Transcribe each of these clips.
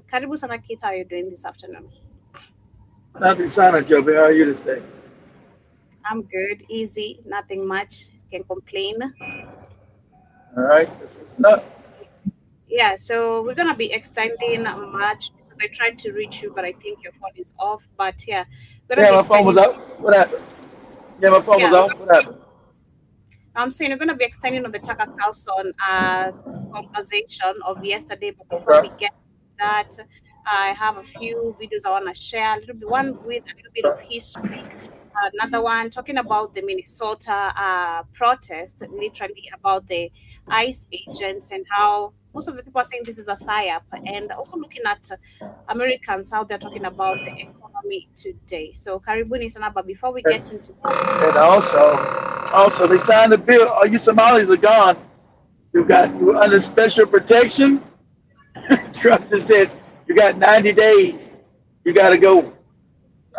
Karibu sana Keith, how are you doing this afternoon? Nothing silent, Joby. How are you this day? I'm good, easy, nothing much, can complain. All right. That's what's up. Yeah, so we're gonna be extending March because I tried to reach you, but I think your phone is off. But yeah, we're gonna Yeah, be my phone was extending. out. What happened? Yeah, my phone was Yeah, off. What happened? I'm saying we're gonna be extending on the Tucker Carlson conversation of yesterday. But before we Okay. get to that, I have a few videos I wanna share. A little bit, one with a little bit of history, another one talking about the Minnesota protest, literally about the ICE agents and how most of the people are saying this is a psyop, and also looking at Americans how they're talking about the economy today. So, Karibuni sana, but before we And, get into that, and also they signed the bill. All you Somalis are gone. You under special protection. Trump just said you got 90 days. You got to go.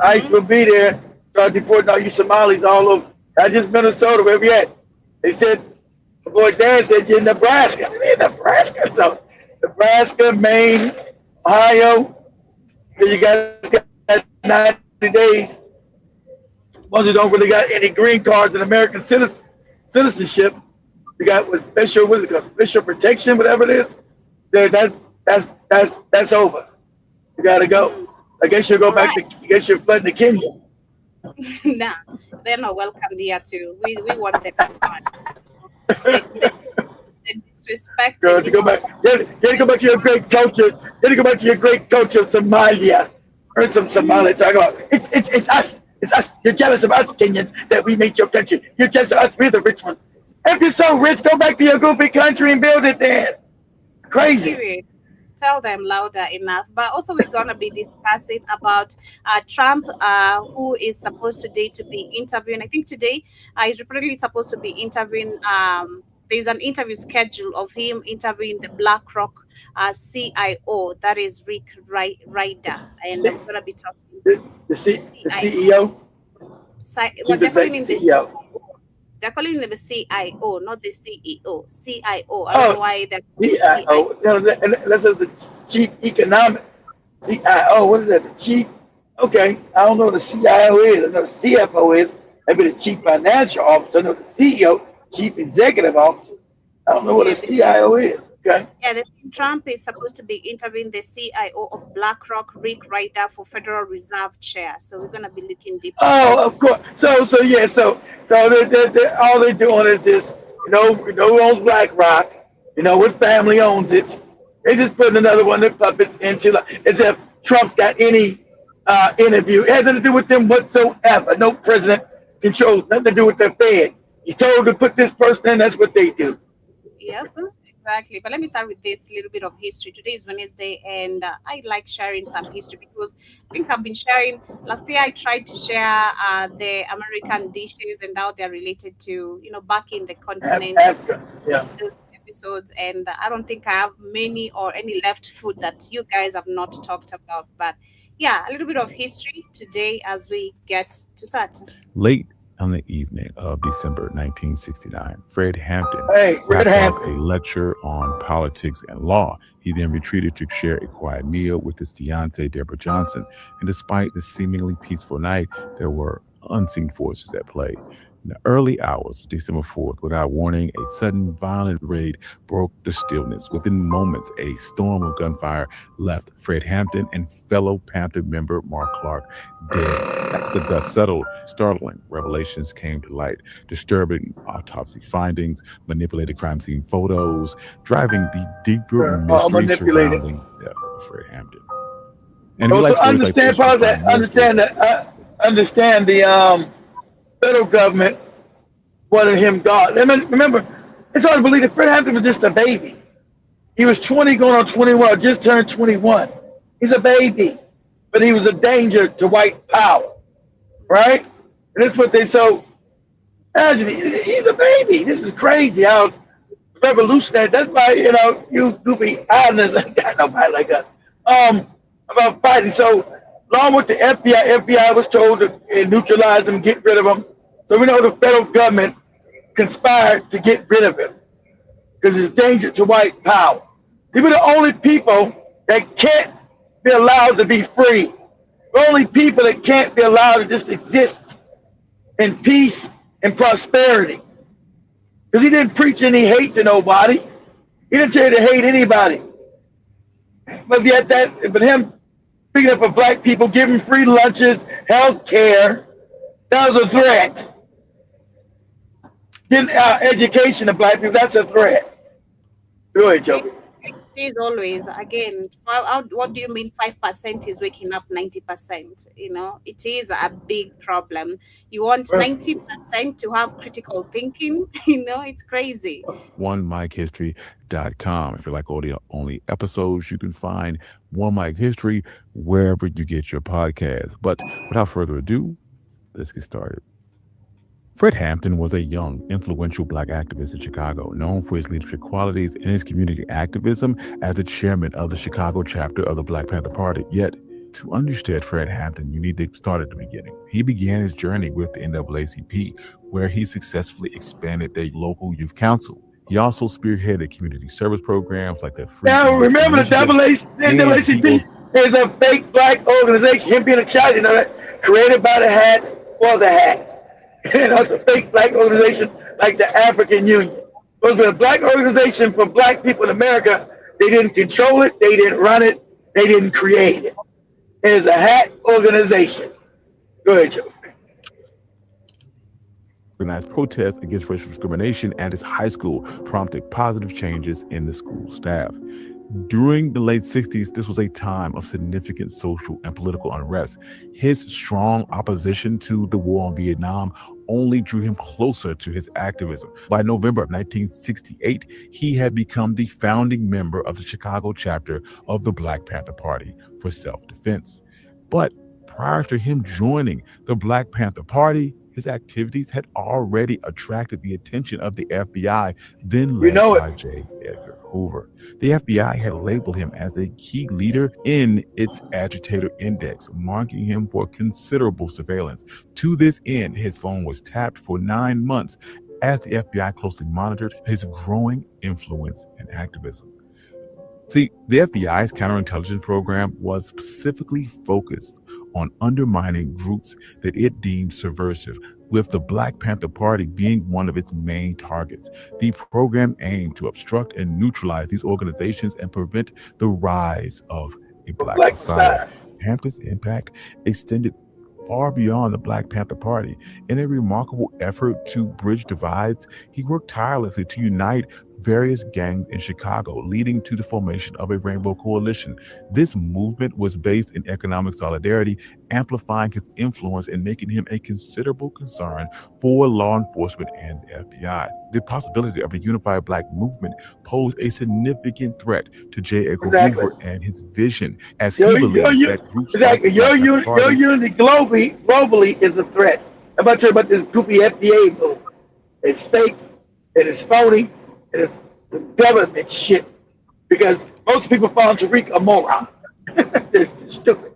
ICE mhm, will be there. Start deporting all you Somalis all over. Not just Minnesota, wherever you at. They said, my boy Dan said you're in Nebraska. I mean, Nebraska. So, Nebraska, Maine, Ohio. So you guys got 90 days. Ones who don't really got any green cards and American citizenship, you got with special, what is it called, special protection, whatever it is. That's over. You got to go. mhm. I guess you'll go All back right. to. I guess you're flooding to Kenya. Nah, they're not welcome here too. We want them gone. The Girl, disrespecting, to go back. You had to go back to your great culture. You had to go back to your great culture of Somalia. Heard some Somali talk about it's us. It's us. You're jealous of us Kenyans that we made your country. You're jealous of us. We're the rich ones. If you're so rich, go back to your goofy country and build it then. Crazy. period. Tell them louder enough. But also, we're gonna be discussing about Trump, who is supposed today to be interviewing. I think today he's reportedly supposed to be interviewing. There's an interview schedule of him interviewing the BlackRock CIO, that is Rick Ryder, and See, we're gonna be talking the CIO. CEO, What chief they're calling executive him the CEO. they're calling him the CIO, not the CEO. CIO. I don't know Oh, why they're calling him CIO. CIO. That says the chief economic. CIO. What is that? The chief. Okay, I don't know what the CIO is. I know the CFO is. Maybe the chief financial officer. I know the CEO, chief executive officer. I don't know what Yeah, a CIO is. Okay. yeah, the same Trump is supposed to be interviewing the CIO of BlackRock, Rick Ryder, for Federal Reserve chair. So we're gonna be looking deeper Oh, into. of course. So yeah. So all they're doing is this. Who owns BlackRock? You know what family owns it? They just putting another one of their puppets into as if Trump's got any interview. It has nothing to do with them whatsoever. No president controls nothing to do with the Fed. He's told to put this person in. That's what they do. Yep, exactly. But let me start with this little bit of history. Today is Wednesday, and I like sharing some history because I think I've been sharing. Last year, I tried to share the American dishes and how they're related to, back in the continent, Africa. Yeah. those episodes. And I don't think I have many or any left food that you guys have not talked about. But yeah, a little bit of history today as we get to start. Late on the evening of December 1969, Fred Hampton Hey, Red wrapped up a Hampton. lecture on politics and law. He then retreated to share a quiet meal with his fiancee, Deborah Johnson. And despite the seemingly peaceful night, there were unseen forces at play. In the early hours of December 4th, without warning, a sudden violent raid broke the stillness. Within moments, a storm of gunfire left Fred Hampton and fellow Panther member Mark Clark dead. As the dust settled, startling revelations came to light, disturbing autopsy findings, manipulated crime scene photos, driving the deeper All mystery manipulated. surrounding the death of Fred Hampton. And we Also like stories like understand this. You part of can that. find more stories Understand like that. Understand the federal government wanted him gone. Remember, it's hard to believe that Fred Hampton was just a baby. He was 20 going on 21, or just turned 21. He's a baby, but he was a danger to white power, right? And that's what they so imagine. He's a baby. This is crazy how revolutionary. That's why you goofy islanders ain't got nobody like us. About fighting. So along with the FBI was told to neutralize him, get rid of him. So we know the federal government conspired to get rid of him because it's a danger to white power. They were the only people that can't be allowed to be free. The only people that can't be allowed to just exist in peace and prosperity. Because he didn't preach any hate to nobody. He didn't tell you to hate anybody. But yet but him speaking up for black people, giving free lunches, health care, that was a threat. Getting education to black people, that's a threat. Go ahead, Joe. It is always, again, what do you mean 5% is waking up 90%? It is a big problem. You want 90% to have critical thinking, it's crazy. OneMicHistory.com. If you like audio-only episodes, you can find One Mic History wherever you get your podcasts. But without further ado, let's get started. Fred Hampton was a young, influential black activist in Chicago, known for his leadership qualities and his community activism as the chairman of the Chicago chapter of the Black Panther Party. Yet, to understand Fred Hampton, you need to start at the beginning. He began his journey with the NAACP, where he successfully expanded their local youth council. He also spearheaded community service programs like the Free. Now, remember the NAACP is a fake black organization. Him being a child, that created by the hats for the hats. It's a fake black organization like the African Union. It was a black organization for black people in America. They didn't control it. They didn't run it. They didn't create it. It is a hat organization. Go ahead, Joe. Organized protests against racial discrimination at his high school prompted positive changes in the school staff. During the late 60s, this was a time of significant social and political unrest. His strong opposition to the war in Vietnam only drew him closer to his activism. By November of 1968, he had become the founding member of the Chicago chapter of the Black Panther Party for self-defense. But prior to him joining the Black Panther Party, his activities had already attracted the attention of the FBI, then led by J. Edgar Hoover. The FBI had labeled him as a key leader in its agitator index, marking him for considerable surveillance. To this end, his phone was tapped for 9 months as the FBI closely monitored his growing influence and activism. See, the FBI's counterintelligence program was specifically focused on undermining groups that it deemed subversive, with the Black Panther Party being one of its main targets. The program aimed to obstruct and neutralize these organizations and prevent the rise of a Black Messiah. Hampton's impact extended far beyond the Black Panther Party. In a remarkable effort to bridge divides, he worked tirelessly to unite various gangs in Chicago, leading to the formation of a Rainbow Coalition. This movement was based in economic solidarity, amplifying his influence and making him a considerable concern for law enforcement and the FBI. The possibility of a unified black movement posed a significant threat to J. Edgar Hoover and his vision, as he believed that groups your unity globally is a threat. I'm about to tell you about this goopy FBA move. It's fake, it is phony, it is the government shit, because most people found Tariq a moron. They're stupid.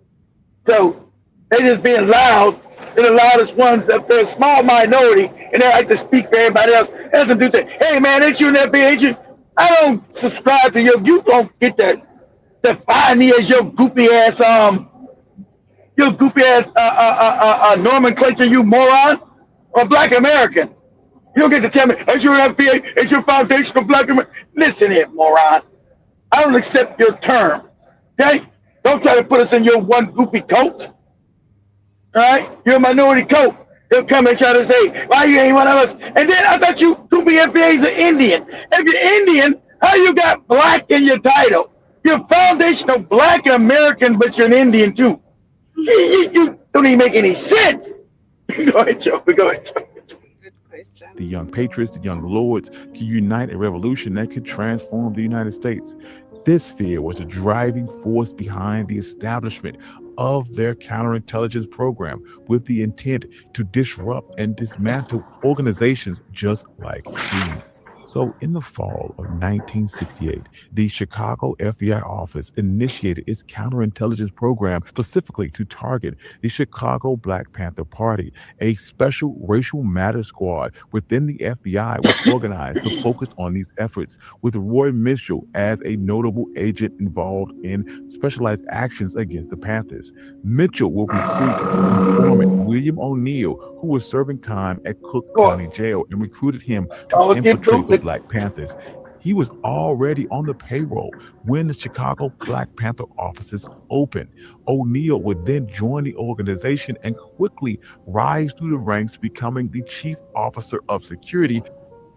So they just being loud. They're the loudest ones up there, a small minority, and they like to speak for everybody else. And some dude say, "Hey man, ain't you an FBI agent? I don't subscribe to you. You don't get to define me as your goopy ass nomenclature, you moron, or black American. You don't get to tell me, ain't you an FBA? Ain't your foundation for black American? Listen here, moron. I don't accept your terms, okay? Don't try to put us in your one goopy coat. All right? You're a minority coat. They'll come and try to say, why you ain't one of us? And then I thought you goopy FBA's an Indian. If you're Indian, how you got black in your title? You're foundational black American, but you're an Indian too. You don't even make any sense. Go ahead, Joe. Go ahead, Joe. The young patriots, the young lords, could unite a revolution that could transform the United States. This fear was a driving force behind the establishment of their counterintelligence program, with the intent to disrupt and dismantle organizations just like these. So, in the fall of 1968, the Chicago FBI office initiated its counterintelligence program specifically to target the Chicago Black Panther Party. A special racial matters squad within the FBI was organized to focus on these efforts, with Roy Mitchell as a notable agent involved in specialized actions against the Panthers. Mitchell will recruit informant William O'Neill, who was serving time at Cook Boy, County Jail, and recruited him to always get infiltrate the bootlegs. Black Panthers. He was already on the payroll when the Chicago Black Panther offices opened. O'Neill would then join the organization and quickly rise through the ranks, becoming the chief officer of security.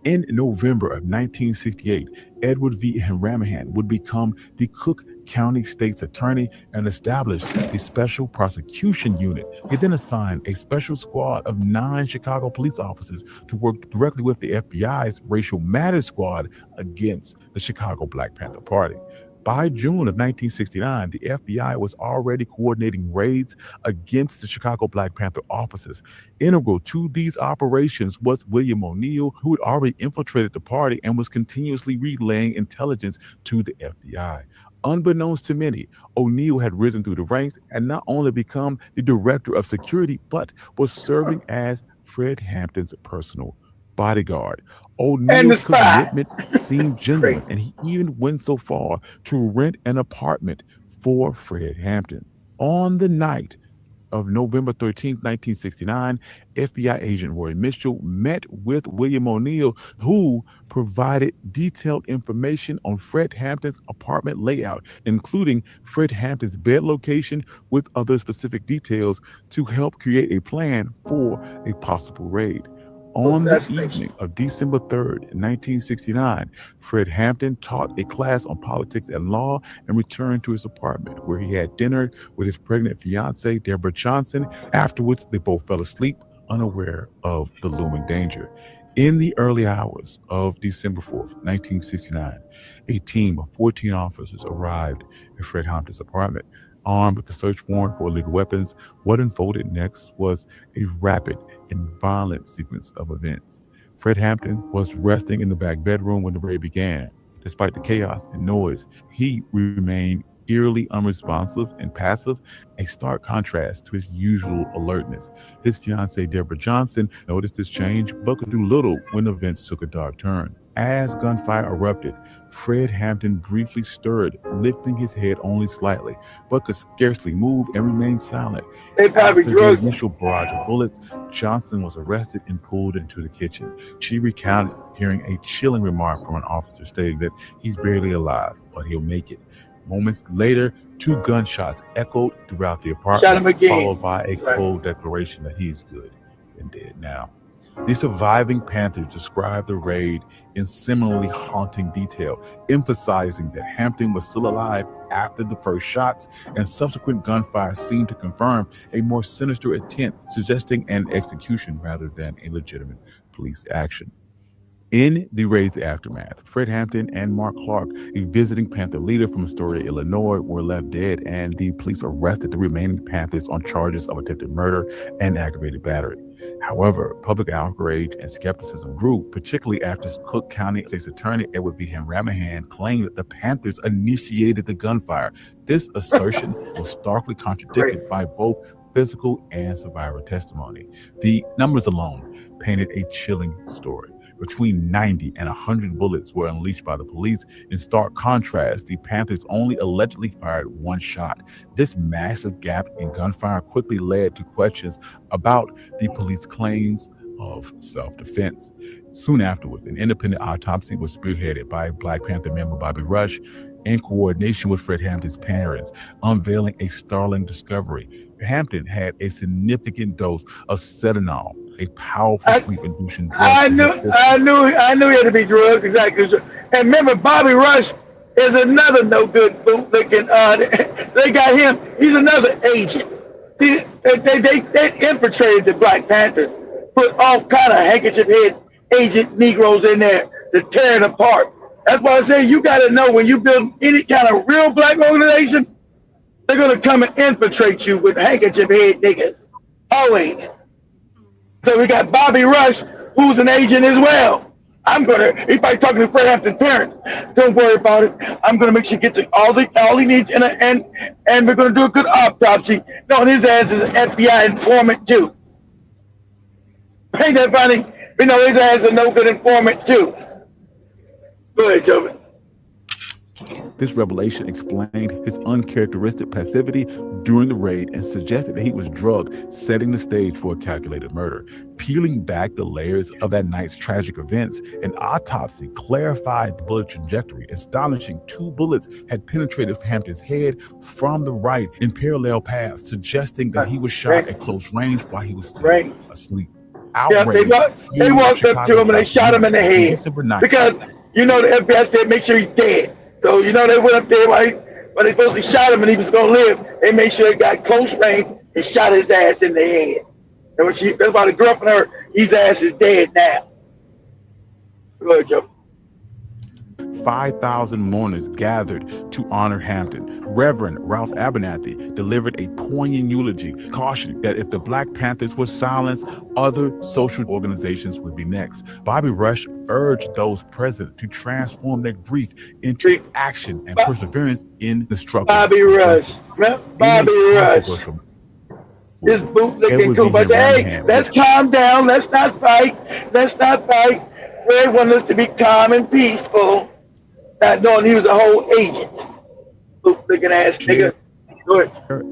In November of 1968, Edward V. Hanrahan would become the Cook County State's Attorney and establish the Special Prosecution Unit. He then assigned a special squad of 9 Chicago police officers to work directly with the FBI's Racial Matters Squad against the Chicago Black Panther Party. By June of 1969, the FBI was already coordinating raids against the Chicago Black Panther offices. Integral to these operations was William O'Neill, who had already infiltrated the party and was continuously relaying intelligence to the FBI. Unbeknownst to many, O'Neill had risen through the ranks and not only become the director of security, but was serving as Fred Hampton's personal bodyguard. And the O'Neill's spy. commitment seemed genuine, Crazy. and he even went so far to rent an apartment for Fred Hampton. On the night of November 13th, 1969, FBI agent Roy Mitchell met with William O'Neill, who provided detailed information on Fred Hampton's apartment layout, including Fred Hampton's bed location with other specific details to help create a plan for a possible raid. On the Assassination. evening of December 3rd, 1969, Fred Hampton taught a class on politics and law and returned to his apartment where he had dinner with his pregnant fiancee, Deborah Johnson. Afterwards, they both fell asleep, unaware of the looming danger. In the early hours of December 4th, 1969, a team of 14 officers arrived at Fred Hampton's apartment. Armed with a search warrant for illegal weapons, what unfolded next was a rapid and violent sequence of events. Fred Hampton was resting in the back bedroom when the raid began. Despite the chaos and noise, he remained eerily unresponsive and passive, a stark contrast to his usual alertness. His fiancee, Deborah Johnson, noticed this change but could do little when events took a dark turn. As gunfire erupted, Fred Hampton briefly stirred, lifting his head only slightly, but could scarcely move and remained silent. They probably After the drugged him. initial barrage of bullets, Johnson was arrested and pulled into the kitchen. She recounted hearing a chilling remark from an officer stating that he's barely alive, but he'll make it. Moments later, 2 gunshots echoed throughout the Shot apartment, him again. followed by a Right. cold declaration that he's good and dead now. The surviving Panthers described the raid in similarly haunting detail, emphasizing that Hampton was still alive after the first shots, and subsequent gunfire seemed to confirm a more sinister intent, suggesting an execution rather than a legitimate police action. In the raid's aftermath, Fred Hampton and Mark Clark, a visiting Panther leader from Astoria, Illinois, were left dead, and the police arrested the remaining Panthers on charges of attempted murder and aggravated battery. However, public outrage and skepticism grew, particularly after Cook County State's Attorney Edward V. Hanrahan claimed that the Panthers initiated the gunfire. This assertion was starkly Crazy. contradicted by both physical and survivor testimony. The numbers alone painted a chilling story. Between 90 and 100 bullets were unleashed by the police. In stark contrast, the Panthers only allegedly fired 1 shot. This massive gap in gunfire quickly led to questions about the police claims of self-defense. Soon afterwards, an independent autopsy was spearheaded by Black Panther member Bobby Rush in coordination with Fred Hampton's parents, unveiling a startling discovery. Hampton had a significant dose of Sedanol, a powerful I, sleep-inducing drug I in knew, his system. I knew he had to be drugged. Exactly. And remember, Bobby Rush is another no good bootlicking. They got him. He's another agent. See, they infiltrated the Black Panthers, put all kind of handkerchief head agent Negroes in there to tear it apart. That's why I say you got to know when you build any kind of real black organization, they're gonna come and infiltrate you with handkerchief head niggas. Always. So we got Bobby Rush, who's an agent as well. He probably talking to Fred Hampton's parents. Don't worry about it. I'm gonna make sure he gets all he needs, and we're gonna do a good autopsy. No, his ass is an FBI informant too. Ain't that funny? We know his ass is a no good informant too. Go ahead, Joe. This revelation explained his uncharacteristic passivity during the raid and suggested that he was drugged, setting the stage for a calculated murder. Peeling back the layers of that night's tragic events, an autopsy clarified the bullet trajectory. Astonishing, 2 bullets had penetrated Hampton's head from the right in parallel paths, suggesting that he was shot at close range while he was still asleep. Yeah, they walked up to him and they shot him in the head because the FBI said make sure he's dead. So they went up there when they supposed to shot him and he was gonna live. They made sure he got close range and shot his ass in the head. And that's why the girl from her, his ass is dead now. Go ahead, Joe. 5,000 mourners gathered to honor Hampton. Reverend Ralph Abernathy delivered a poignant eulogy, cautioning that if the Black Panthers were silenced, other social organizations would be next. Bobby Rush urged those present to transform their grief into action and perseverance in the struggle. Bobby Rush. This bootlicking Cooper said, hey, let's calm down. Let's not fight. Fred wanted us to be calm and peaceful, not knowing he was a whole agent. Bootlicking ass nigga.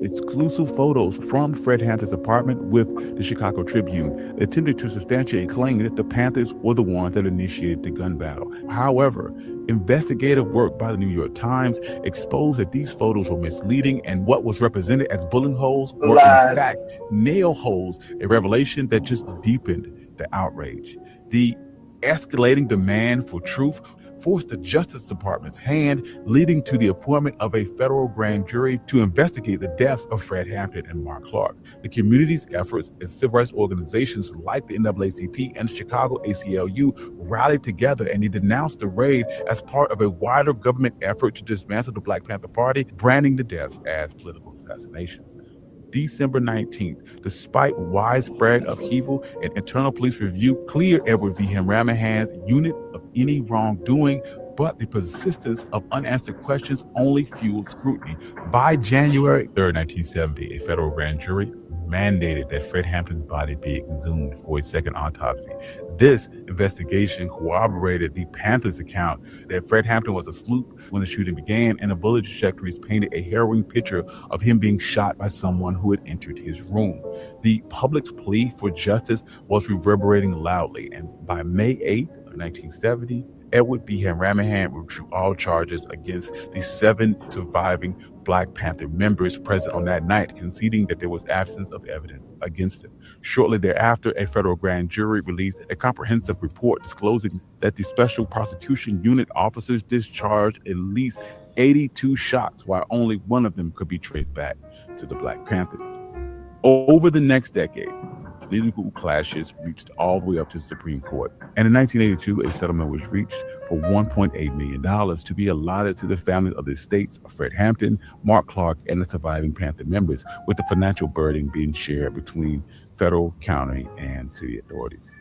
Exclusive photos from Fred Hampton's apartment with the Chicago Tribune attempted to substantiate claiming that the Panthers were the ones that initiated the gun battle. However, investigative work by the New York Times exposed that these photos were misleading and what was represented as bullet holes were in fact nail holes, a revelation that just deepened the outrage. The escalating demand for truth forced the Justice Department's hand, leading to the appointment of a federal grand jury to investigate the deaths of Fred Hampton and Mark Clark. The community's efforts and civil rights organizations like the NAACP and the Chicago ACLU rallied together and they denounced the raid as part of a wider government effort to dismantle the Black Panther Party, branding the deaths as political assassinations. December 19th, despite widespread upheaval and internal police review, cleared Edward V. Hanrahan's unit of any wrongdoing, but the persistence of unanswered questions only fueled scrutiny. By January 3rd, 1970, a federal grand jury mandated that Fred Hampton's body be exhumed for a second autopsy. This investigation corroborated the Panthers' account that Fred Hampton was asleep when the shooting began, and the bullet trajectories painted a harrowing picture of him being shot by someone who had entered his room. The public's plea for justice was reverberating loudly, and by May 8th of 1970, Edward B. Hanrahan withdrew all charges against the 7 surviving Black Panther members present on that night, conceding that there was absence of evidence against him. Shortly thereafter, a federal grand jury released a comprehensive report disclosing that the Special Prosecution Unit officers discharged at least 82 shots, while only one of them could be traced back to the Black Panthers. Over the next decade, legal clashes reached all the way up to the Supreme Court. And in 1982, a settlement was reached for $1.8 million to be allotted to the families of the estates of Fred Hampton, Mark Clark, and the surviving Panther members, with the financial burden being shared between federal, county, and city authorities.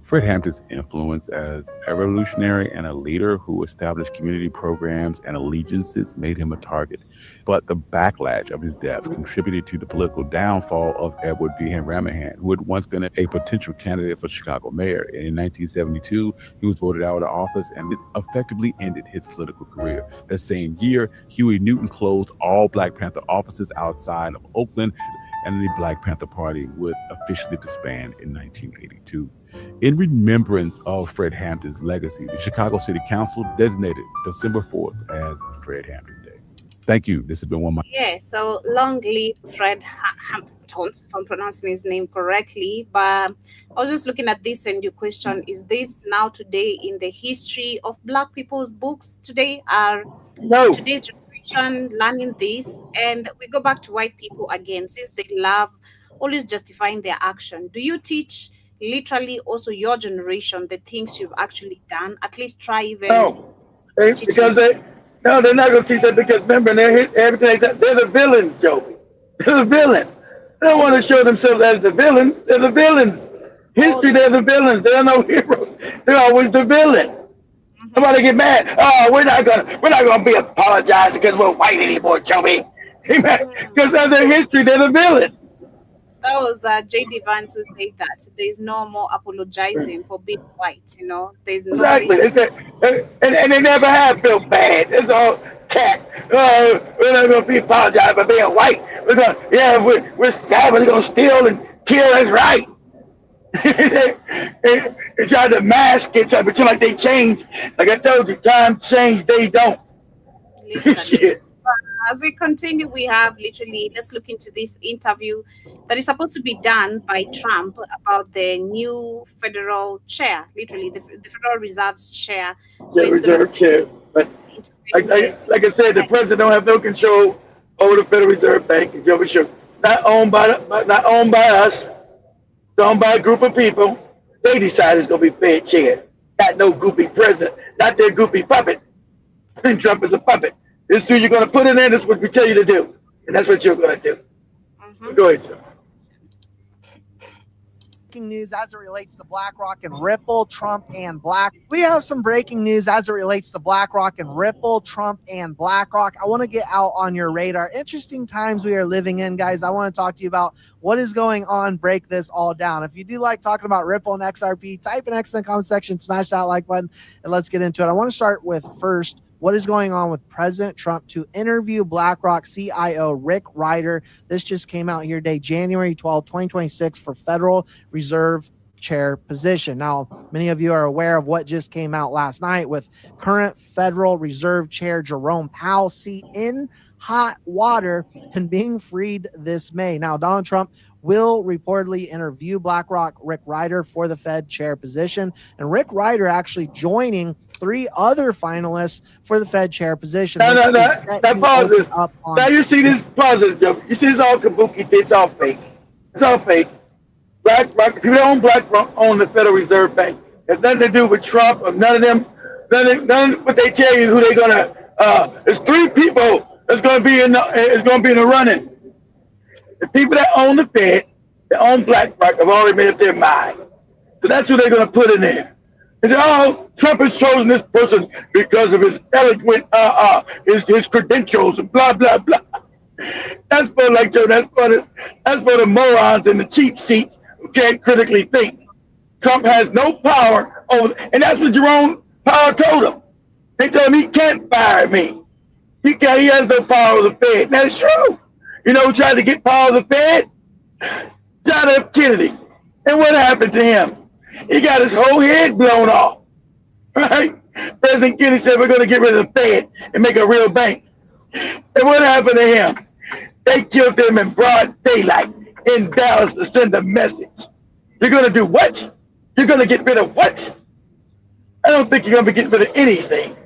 Fred Hampton's influence as a revolutionary and a leader who established community programs and allegiances made him a target. But the backlash of his death contributed to the political downfall of Edward V. Hanrahan, who had once been a potential candidate for Chicago mayor. And in 1972, he was voted out of office, and it effectively ended his political career. That same year, Huey Newton closed all Black Panther offices outside of Oakland, and the Black Panther Party would officially disband in 1982. In remembrance of Fred Hampton's legacy, the Chicago City Council designated December 4th as Fred Hampton Day. Thank you. This has been one of my... Yeah, so long live Fred Hampton, if I'm pronouncing his name correctly. But I was just looking at this and your question, is this now today in the history of Black people's books today? Are today's generation learning this? And we go back to white people again, since they love always justifying their action. Do you teach literally also your generation the things you've actually done? At least try even. No, because they're not going to teach that, because remember, everything they're the villains, Joey. They're the villains. They don't want to show themselves as the villains. They're the villains. Oh, History, they're the villains. There are no heroes. They're always the villain. mhm. Somebody get mad. Oh, we're not gonna be apologizing because we're white anymore, Joey. Mm. Because of their history, they're the villain. That was J.D. Vance who said that there's no more apologizing for being white. There's nobody Exactly. saying. And they never have felt bad. It's all cat. We're not gonna be apologized for being white. We're savage. We're gonna steal and kill. That's right. They try to mask it, try to pretend like they change. Like I told you, time change, they don't. Literally. Shit. As we continue, we have literally, let's look into this interview that is supposed to be done by Trump about the new federal chair, literally the Federal Reserve's chair, Yeah, where he's going to reserve chair. But be interviewing this. like I said, the president don't have no control over the Federal Reserve Bank. It's over sure. Not owned by us. It's owned by a group of people. They decide it's gonna be Fed chair. Not no goopy president. Not their goopy puppet. And Trump is a puppet. This is who you're gonna put in there. This is what we tell you to do, and that's what you're gonna do. Mhm. Go ahead, sir. Breaking news as it relates to BlackRock and Ripple, Trump and Black. We have some breaking news as it relates to BlackRock and Ripple, Trump and BlackRock. I want to get out on your radar. Interesting times we are living in, guys. I want to talk to you about what is going on. Break this all down. If you do like talking about Ripple and XRP, type an X in the comment section, smash that like button, and let's get into it. I want to start with first what is going on with President Trump to interview BlackRock CIO Rick Ryder. This just came out here today, January 12, 2026, for Federal Reserve Chair position. Now, many of you are aware of what just came out last night with current Federal Reserve Chair Jerome Powell in hot water and being freed this May. Now, Donald Trump will reportedly interview BlackRock Rick Ryder for the Fed chair position, and Rick Ryder actually joining 3 other finalists for the Fed chair position. No, no, no. Now pause this. Now you see this. Pause this, Joe. You see this all kabuki. It's all fake. It's all fake. BlackRock. People that own BlackRock own the Federal Reserve Bank. It has nothing to do with Trump or none of them. None of what they tell you who they're gonna. There's 3 people that's gonna be in the running. The people that own the Fed, that own BlackRock, have already made up their mind. So that's who they're gonna put in there. And say, oh, Trump has chosen this person because of his eloquent, his credentials and blah blah blah. That's for like Joe. That's for the morons and the cheap seats who can't critically think. Trump has no power over, and that's what Jerome Powell told him. They told him he can't fire me. He has no power over the Fed. That's true. You know who tried to get power of the Fed? John F. Kennedy. And what happened to him? He got his whole head blown off. Right? President Kennedy said we're going to get rid of the Fed and make a real bank. And what happened to him? They killed him in broad daylight in Dallas to send a message. You're going to do what? You're going to get rid of what? I don't think you're going to be getting rid of anything.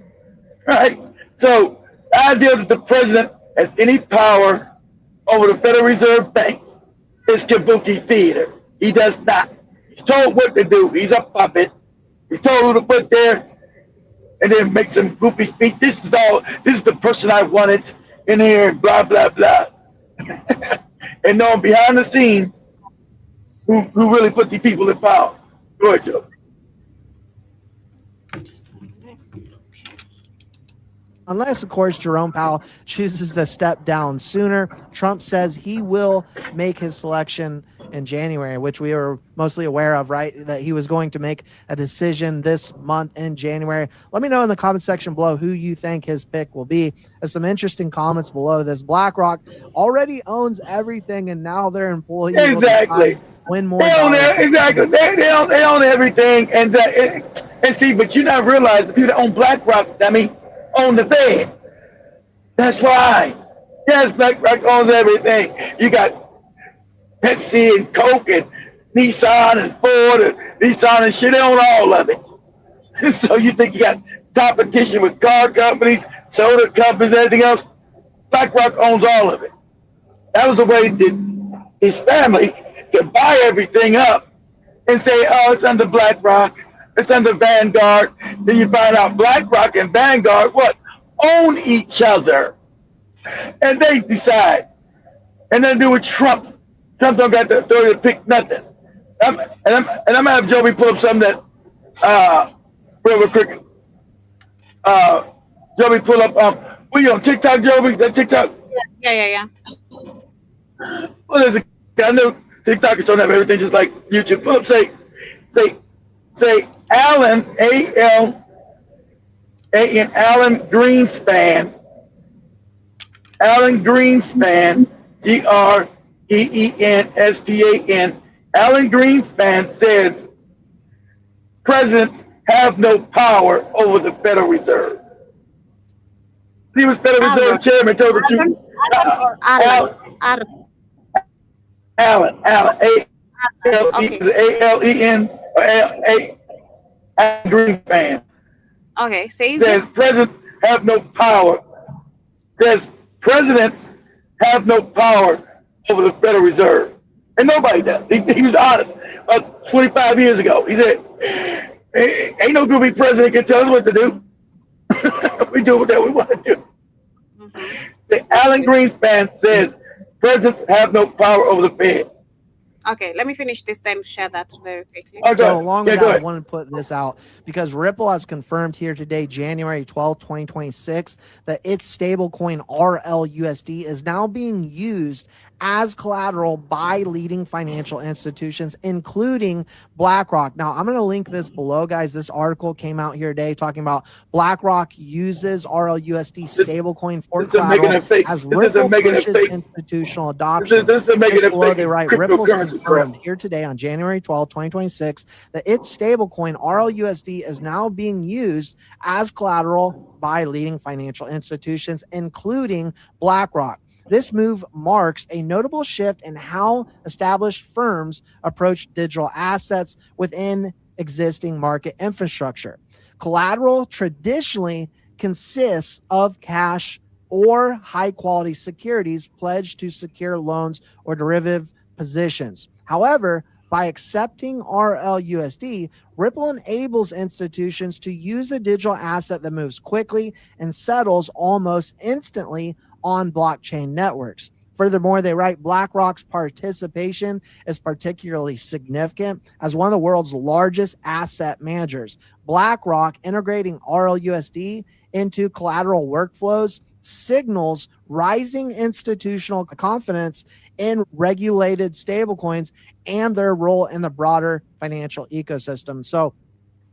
Right? So the idea that the president has any power over the Federal Reserve banks is kabuki theater. He does not. He's told what to do. He's a puppet. He's told who to put there and then make some goofy speech. This is the person I wanted in here and blah, blah, blah. And knowing behind the scenes who really put these people in power. Go ahead, Joe. Unless, of course, Jerome Powell chooses to step down sooner. Trump says he will make his selection in January, which we were mostly aware of, right? That he was going to make a decision this month in January. Let me know in the comment section below who you think his pick will be. There's some interesting comments below this. BlackRock already owns everything, and now their employees exactly win more. They own exactly. They own everything, and see, but you not realize the people that own BlackRock, own the Fed. That's why. Yes, BlackRock owns everything. You got Pepsi and Coke and Nissan and Ford and Nissan and shit. They own all of it. So you think you got competition with car companies, soda companies, and everything else? BlackRock owns all of it. That was the way that his family could buy everything up and say, oh, it's under BlackRock. It's under Vanguard. Then you find out BlackRock and Vanguard, own each other. And they decide. And then do with Trump. Trump don't got the authority to pick nothing. And I'm gonna have Joby pull up something that real quick. Uh, Joby pull up. We on TikTok, Joby? Is that TikTok? Yeah. Well, there's a. I know TikTokers don't have everything just like YouTube. Pull up, say, Alan Alan Greenspan. Alan Greenspan, GREENSPAN. Alan Greenspan says presidents have no power over the Federal Reserve. He was Federal Reserve Alan. Chairman, told the truth. Alan or Alan? Alan. Allen, Okay. ALEN, or Alan Greenspan Okay. Says it. says presidents have no power. Says presidents have no power over the Federal Reserve, and nobody does. He was honest. 25 years ago, he said, "Ain't no gonna be president can tell us what to do. We do what we want to do." Alan Greenspan says presidents have no power over the Fed. Okay, let me finish this time. Share that very quickly. So along with that, I want to put this out because Ripple has confirmed here today, January 12th, 2026, that its stablecoin RLUSD is now being used as collateral by leading financial institutions, including BlackRock. Now, I'm going to link this below, guys. This article came out here today talking about BlackRock uses RLUSD stablecoin for collateral as Ripple pushes institutional adoption. Just below, they write, Ripple's confirmed here today on January 12, 2026, that its stablecoin RLUSD is now being used as collateral by leading financial institutions, including BlackRock. This move marks a notable shift in how established firms approach digital assets within existing market infrastructure. Collateral traditionally consists of cash or high-quality securities pledged to secure loans or derivative positions. However, by accepting RLUSD, Ripple enables institutions to use a digital asset that moves quickly and settles almost instantly on blockchain networks. Furthermore, they write BlackRock's participation is particularly significant as one of the world's largest asset managers. BlackRock integrating RLUSD into collateral workflows signals rising institutional confidence in regulated stablecoins and their role in the broader financial ecosystem. So,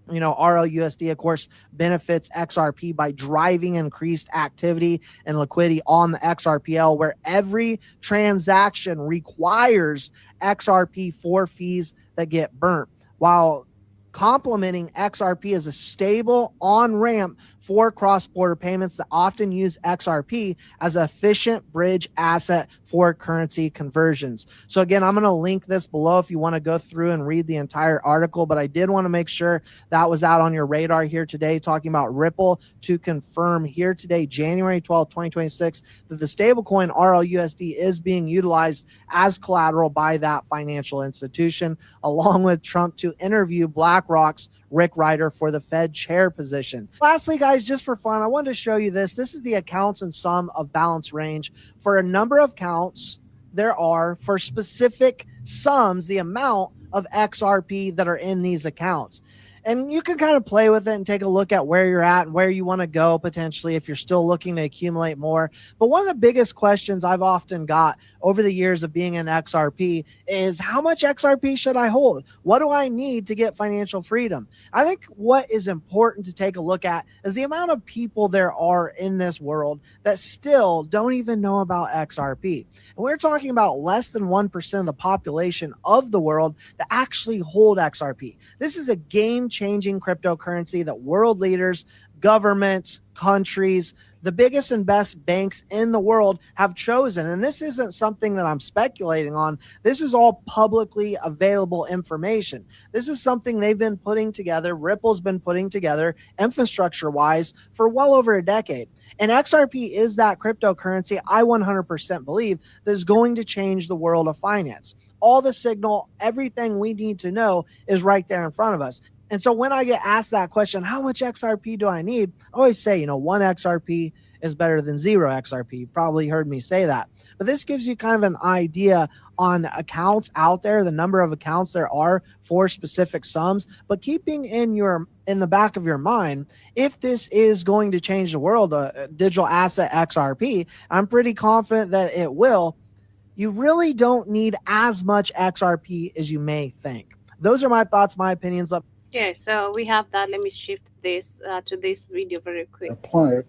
RLUSD, of course, benefits XRP by driving increased activity and liquidity on the XRPL, where every transaction requires XRP for fees that get burnt, while complementing XRP as a stable on-ramp for cross-border payments that often use XRP as an efficient bridge asset for currency conversions. So again, I'm going to link this below if you want to go through and read the entire article, but I did want to make sure that was out on your radar here today, talking about Ripple to confirm here today, January 12, 2026, that the stablecoin RLUSD is being utilized as collateral by that financial institution, along with Trump to interview BlackRock's Rick Ryder for the Fed chair position. Lastly, guys, just for fun, I wanted to show you this. This is the accounts and sum of balance range for a number of accounts there are for specific sums, the amount of XRP that are in these accounts. And you can kind of play with it and take a look at where you're at and where you want to go potentially if you're still looking to accumulate more. But one of the biggest questions I've often got over the years of being in XRP is, how much XRP should I hold? What do I need to get financial freedom? I think what is important to take a look at is the amount of people there are in this world that still don't even know about XRP. And we're talking about less than 1% of the population of the world that actually hold XRP. This is a game-changing cryptocurrency that world leaders, governments, countries, the biggest and best banks in the world have chosen. And this isn't something that I'm speculating on. This is all publicly available information. This is something they've been putting together, Ripple's been putting together infrastructure-wise for well over a decade. And XRP is that cryptocurrency I 100% believe that is going to change the world of finance. All the signal, everything we need to know is right there in front of us. And so when I get asked that question, how much XRP do I need? I always say, 1 XRP is better than zero XRP. You've probably heard me say that. But this gives you kind of an idea on accounts out there, the number of accounts there are for specific sums, but keeping in the back of your mind, if this is going to change the world, digital asset XRP, I'm pretty confident that it will. You really don't need as much XRP as you may think. Those are my thoughts, my opinions. Yeah, so we have that. Let me shift this to this video very quick. Apply it.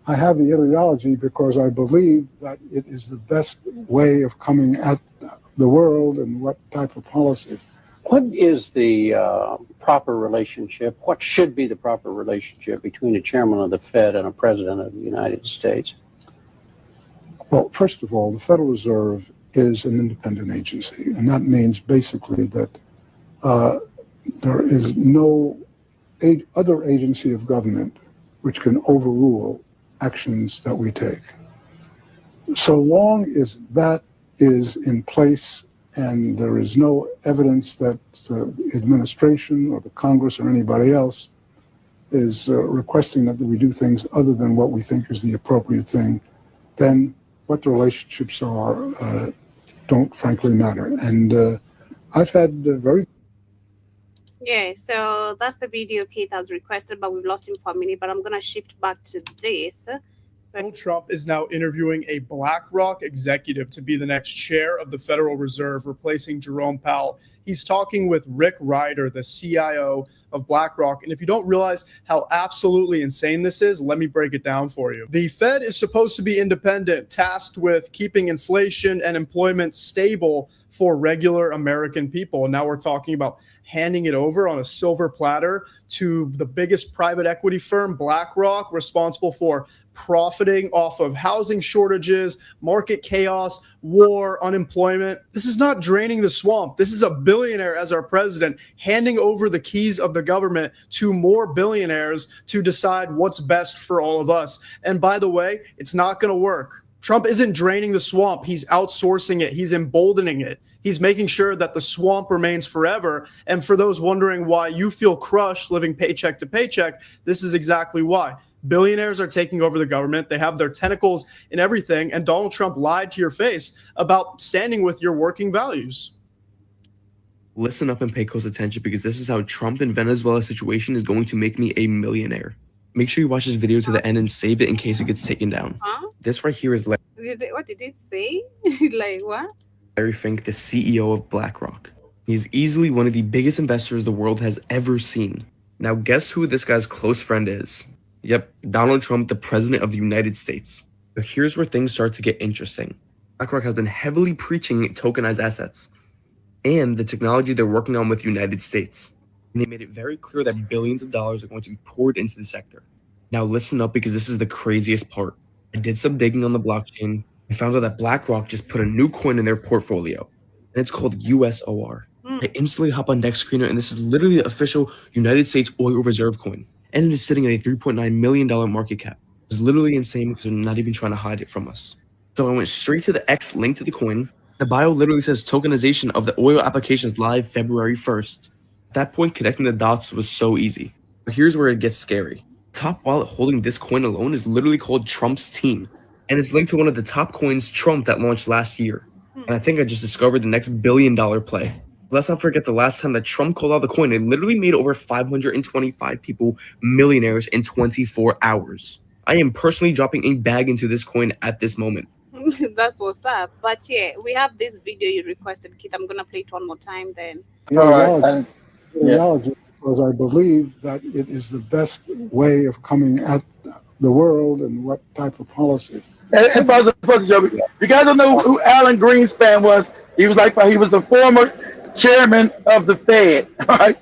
I have the ideology because I believe that it is the best way of coming at the world and what type of policy. What is the proper relationship? What should be the proper relationship between a chairman of the Fed and a president of the United States? Well, first of all, the Federal Reserve is an independent agency, and that means basically that there is no other agency of government which can overrule actions that we take. So long as that is in place and there is no evidence that the administration or the Congress or anybody else is requesting that we do things other than what we think is the appropriate thing, then what the relationships are don't frankly matter. And I've had very... Yeah, so that's the video Keith has requested, but we've lost him for a minute, but I'm going to shift back to this. Donald Trump is now interviewing a BlackRock executive to be the next chair of the Federal Reserve, replacing Jerome Powell. He's talking with Rick Ryder, the CIO of BlackRock. And if you don't realize how absolutely insane this is, let me break it down for you. The Fed is supposed to be independent, tasked with keeping inflation and employment stable for regular American people. And now we're talking about handing it over on a silver platter to the biggest private equity firm, BlackRock, responsible for profiting off of housing shortages, market chaos, war, unemployment. This is not draining the swamp. This is a billionaire as our president handing over the keys of the government to more billionaires to decide what's best for all of us. And by the way, it's not going to work. Trump isn't draining the swamp. He's outsourcing it. He's emboldening it. He's making sure that the swamp remains forever. And for those wondering why you feel crushed living paycheck to paycheck, this is exactly why. Billionaires are taking over the government. They have their tentacles in everything. And Donald Trump lied to your face about standing with your working values. Listen up and pay close attention, because this is how Trump and Venezuela situation is going to make me a millionaire. Make sure you watch this video to the end and save it in case it gets taken down. Huh? This right here is What did it say? Like what? Larry Fink, the CEO of BlackRock. He's easily one of the biggest investors the world has ever seen. Now guess who this guy's close friend is? Yep, Donald Trump, the president of the United States. But here's where things start to get interesting. BlackRock has been heavily preaching tokenized assets and the technology they're working on with the United States. And they made it very clear that billions of dollars are going to be poured into the sector. Now listen up, because this is the craziest part. I did some digging on the blockchain. I found out that BlackRock just put a new coin in their portfolio, and it's called USOR. I instantly hop on Next Screener, and this is literally the official United States oil reserve coin. And it is sitting at a $3.9 million market cap. It's literally insane because they're not even trying to hide it from us. So I went straight to the X link to the coin. The bio literally says tokenization of the oil applications live February 1st. At that point, connecting the dots was so easy. But here's where it gets scary. The top wallet holding this coin alone is literally called Trump's Team. And it's linked to one of the top coins, Trump, that launched last year. And I think I just discovered the next billion-dollar play. Let's not forget the last time that Trump called out the coin, it literally made over 525 people millionaires in 24 hours. I am personally dropping a bag into this coin at this moment. That's what's up. But yeah, we have this video you requested, Keith. I'm going to play it one more time then. Ideology, because I believe that it is the best way of coming at the world and what type of policy. And you guys don't know who Alan Greenspan was. He was the former chairman of the Fed, all right?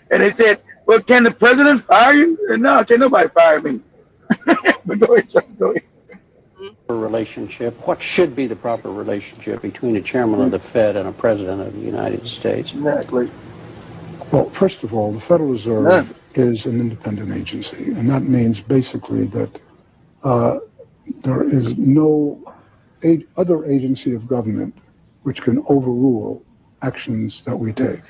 And they said, well, can the president fire you? No, can nobody fire me. But go ahead, Chuck, go ahead. Relationship. What should be the proper relationship between a chairman of the Fed and a president of the United States? Exactly. Well, first of all, the Federal Reserve is an independent agency, and that means basically that there is no other agency of government which can overrule actions that we take.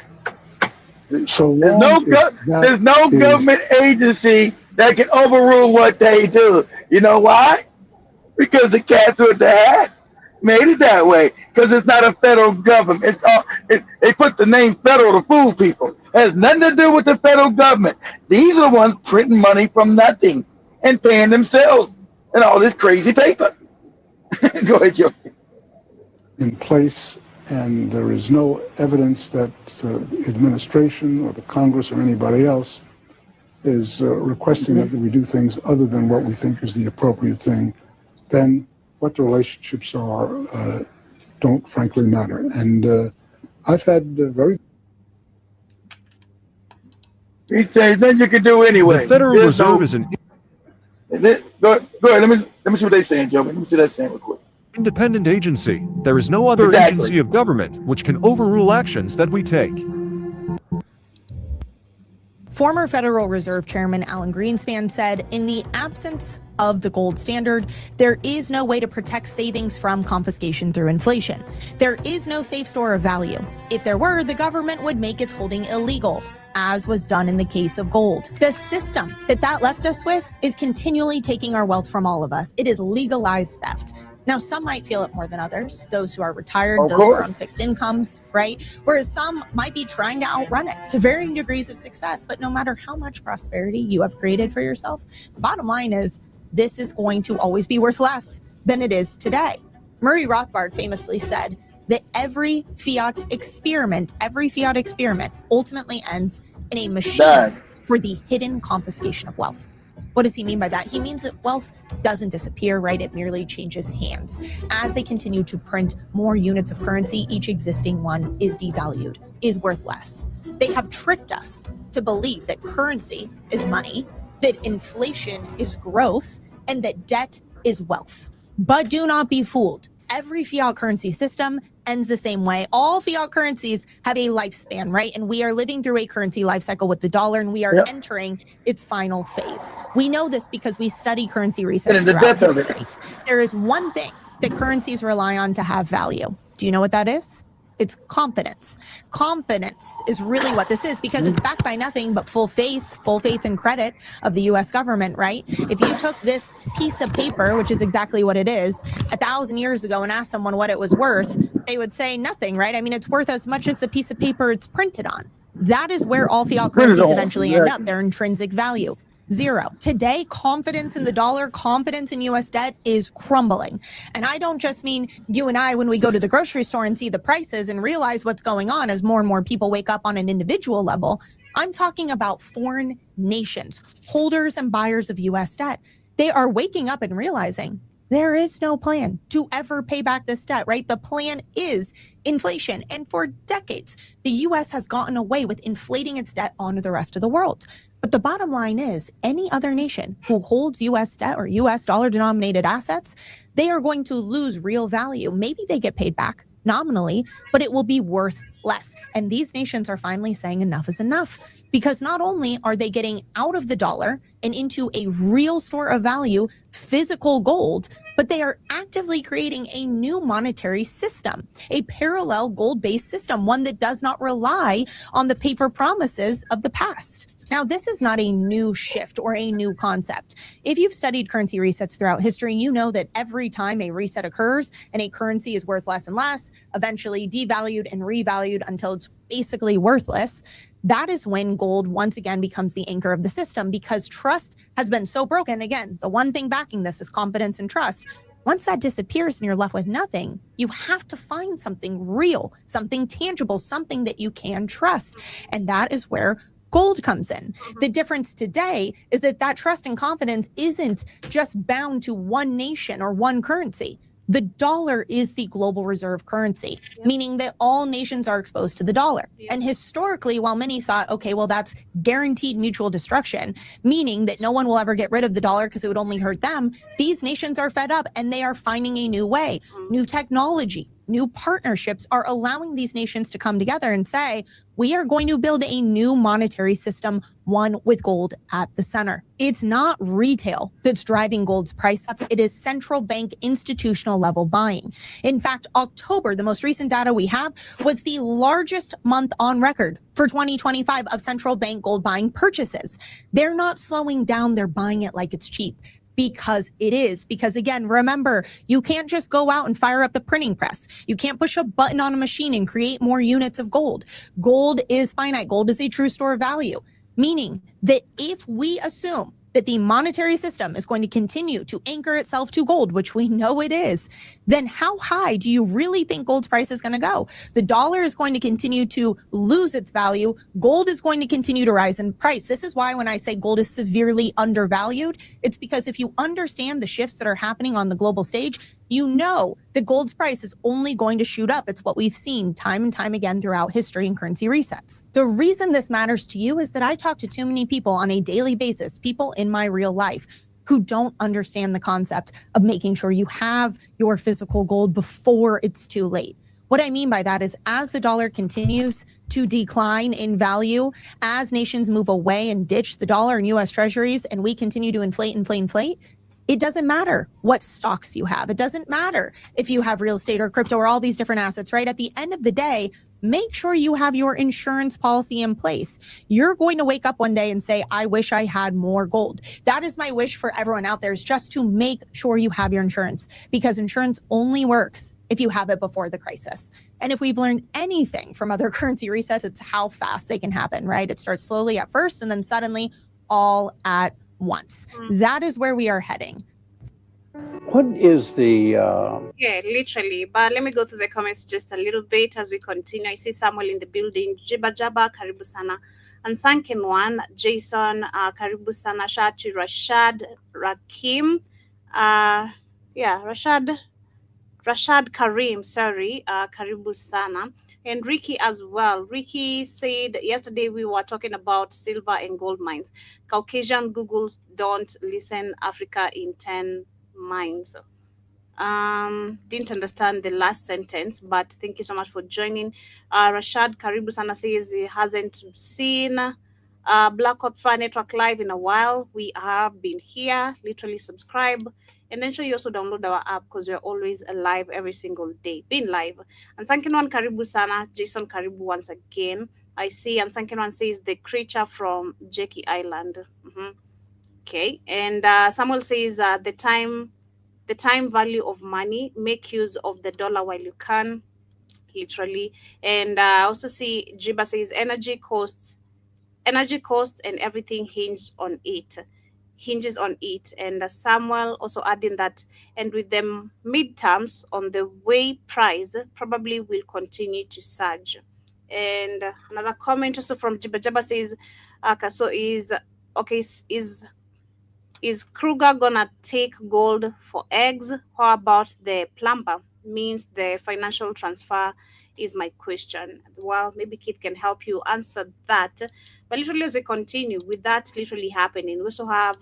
So there's no government agency that can overrule what they do. You know why? Because the cats with the hats made it that way. Because it's not a federal government. They put the name federal to fool people. It has nothing to do with the federal government. These are the ones printing money from nothing and paying themselves and all this crazy paper. Go ahead, Joe. In place, and there is no evidence that the administration or the Congress or anybody else is requesting that we do things other than what we think is the appropriate thing, then what the relationships are don't frankly matter. And I've had very... Then you can do anyway. The Federal Reserve is an Go ahead. Let me see what they're saying, Joe. Let me see that saying real quick. independent agency. There is no other agency of government which can overrule actions that we take. Former Federal Reserve Chairman Alan Greenspan said, in the absence of the gold standard, there is no way to protect savings from confiscation through inflation. There is no safe store of value. If there were, the government would make its holding illegal, as was done in the case of gold. The system that left us with is continually taking our wealth from all of us. It is legalized theft. Now, some might feel it more than others, those who are retired, those who are on fixed incomes, right? Whereas some might be trying to outrun it to varying degrees of success. But no matter how much prosperity you have created for yourself, the bottom line is this is going to always be worth less than it is today. Murray Rothbard famously said that every fiat experiment ultimately ends in a machine for the hidden confiscation of wealth. What does he mean by that? He means that wealth doesn't disappear, right? It merely changes hands. As they continue to print more units of currency, each existing one is devalued, is worth less. They have tricked us to believe that currency is money, that inflation is growth, and that debt is wealth. But do not be fooled. Every fiat currency system ends the same way. All fiat currencies have a lifespan, right? And we are living through a currency life cycle with the dollar, and we are entering its final phase. We know this because we study currency resets throughout history. There is one thing that currencies rely on to have value. Do you know what that is? It's confidence. Confidence is really what this is, because it's backed by nothing but full faith and credit of the US government, right? If you took this piece of paper, which is exactly what it is, 1,000 years ago and asked someone what it was worth, they would say nothing, right? I mean, it's worth as much as the piece of paper it's printed on. That is where all fiat currencies eventually end up, their intrinsic value. Zero. Today, confidence in the dollar, confidence in US debt is crumbling. And I don't just mean you and I when we go to the grocery store and see the prices and realize what's going on as more and more people wake up on an individual level. I'm talking about foreign nations, holders and buyers of US debt. They are waking up and realizing there is no plan to ever pay back this debt, right? The plan is inflation. And for decades, the US has gotten away with inflating its debt onto the rest of the world. But the bottom line is any other nation who holds US debt or US dollar denominated assets, they are going to lose real value. Maybe they get paid back nominally, but it will be worth less. And these nations are finally saying enough is enough, because not only are they getting out of the dollar and into a real store of value, physical gold, but they are actively creating a new monetary system, a parallel gold-based system, one that does not rely on the paper promises of the past. Now, this is not a new shift or a new concept. If you've studied currency resets throughout history, you know that every time a reset occurs and a currency is worth less and less, eventually devalued and revalued until it's basically worthless, that is when gold once again becomes the anchor of the system, because trust has been so broken. Again, the one thing backing this is confidence and trust. Once that disappears and you're left with nothing, you have to find something real, something tangible, something that you can trust. And that is where gold comes in. The difference today is that trust and confidence isn't just bound to one nation or one currency. The dollar is the global reserve currency, meaning that all nations are exposed to the dollar. And historically, while many thought, okay, well, that's guaranteed mutual destruction, meaning that no one will ever get rid of the dollar because it would only hurt them, these nations are fed up and they are finding a new way, new technology, new partnerships are allowing these nations to come together and say, we are going to build a new monetary system, one with gold at the center. It's not retail that's driving gold's price up. It is central bank institutional level buying. In fact, October, the most recent data we have, was the largest month on record for 2025 of central bank gold buying purchases. They're not slowing down. They're buying it like it's cheap. Because it is. Because again, remember, you can't just go out and fire up the printing press. You can't push a button on a machine and create more units of gold. Gold is finite. Gold is a true store of value, meaning that if we assume that the monetary system is going to continue to anchor itself to gold, which we know it is, then how high do you really think gold's price is going to go? The dollar is going to continue to lose its value. Gold is going to continue to rise in price. This is why when I say gold is severely undervalued, it's because if you understand the shifts that are happening on the global stage, you know that gold's price is only going to shoot up. It's what we've seen time and time again throughout history and currency resets. The reason this matters to you is that I talk to too many people on a daily basis, people in my real life, who don't understand the concept of making sure you have your physical gold before it's too late. What I mean by that is as the dollar continues to decline in value, as nations move away and ditch the dollar and US treasuries, and we continue to inflate, it doesn't matter what stocks you have. It doesn't matter if you have real estate or crypto or all these different assets, right? At the end of the day, make sure you have your insurance policy in place. You're going to wake up one day and say, I wish I had more gold. That is my wish for everyone out there, is just to make sure you have your insurance, because insurance only works if you have it before the crisis. And if we've learned anything from other currency resets, it's how fast they can happen, right? It starts slowly at first and then suddenly all at once. That is where we are heading. What is the... Yeah, literally. But let me go to the comments just a little bit as we continue. I see Samuel in the building. Jiba Jaba, Karibu Sana. And Sunken One, Jason, Karibu Sana, Shatu, Rashad, Rakim. Rashad Karim, sorry, Karibu Sana. And Ricky as well. Ricky said yesterday we were talking about silver and gold mines. Caucasian Googles don't listen Africa in 10 mines. Didn't understand the last sentence, but thank you so much for joining. Rashad Karibu Sana says he hasn't seen Black Hot Fire Network live in a while. We have been here. Literally subscribe. And then you also download our app because we're always live every single day, being live. And Sankinwan Karibu Sana, Jason Karibu once again. I see, and Sankinwan says the creature from Jackie Island. Okay, and Samuel says the time value of money, make use of the dollar while you can, literally. And I also see Jiba says energy costs and everything hinges on it. And Samuel also adding that, and with the midterms on the way, price probably will continue to surge. And another comment also from Jiba Jaba says, so is Kruger gonna take gold for eggs? How about the plumber? Means the financial transfer is my question. Well, maybe Kit can help you answer that. But literally, as we continue with that literally happening, we also have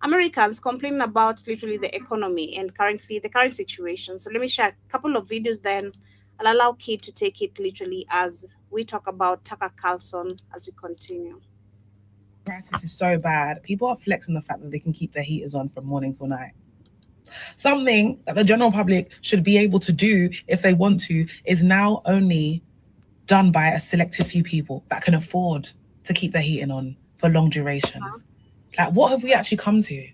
Americans complaining about literally the economy and currently the current situation. So let me share a couple of videos, then I'll allow Kit to take it literally as we talk about Tucker Carlson as we continue. Crisis is so bad. People are flexing the fact that they can keep their heaters on from morning till night. Something that the general public should be able to do if they want to is now only done by a selected few people that can afford to keep their heating on for long durations. Like, what have we actually come to?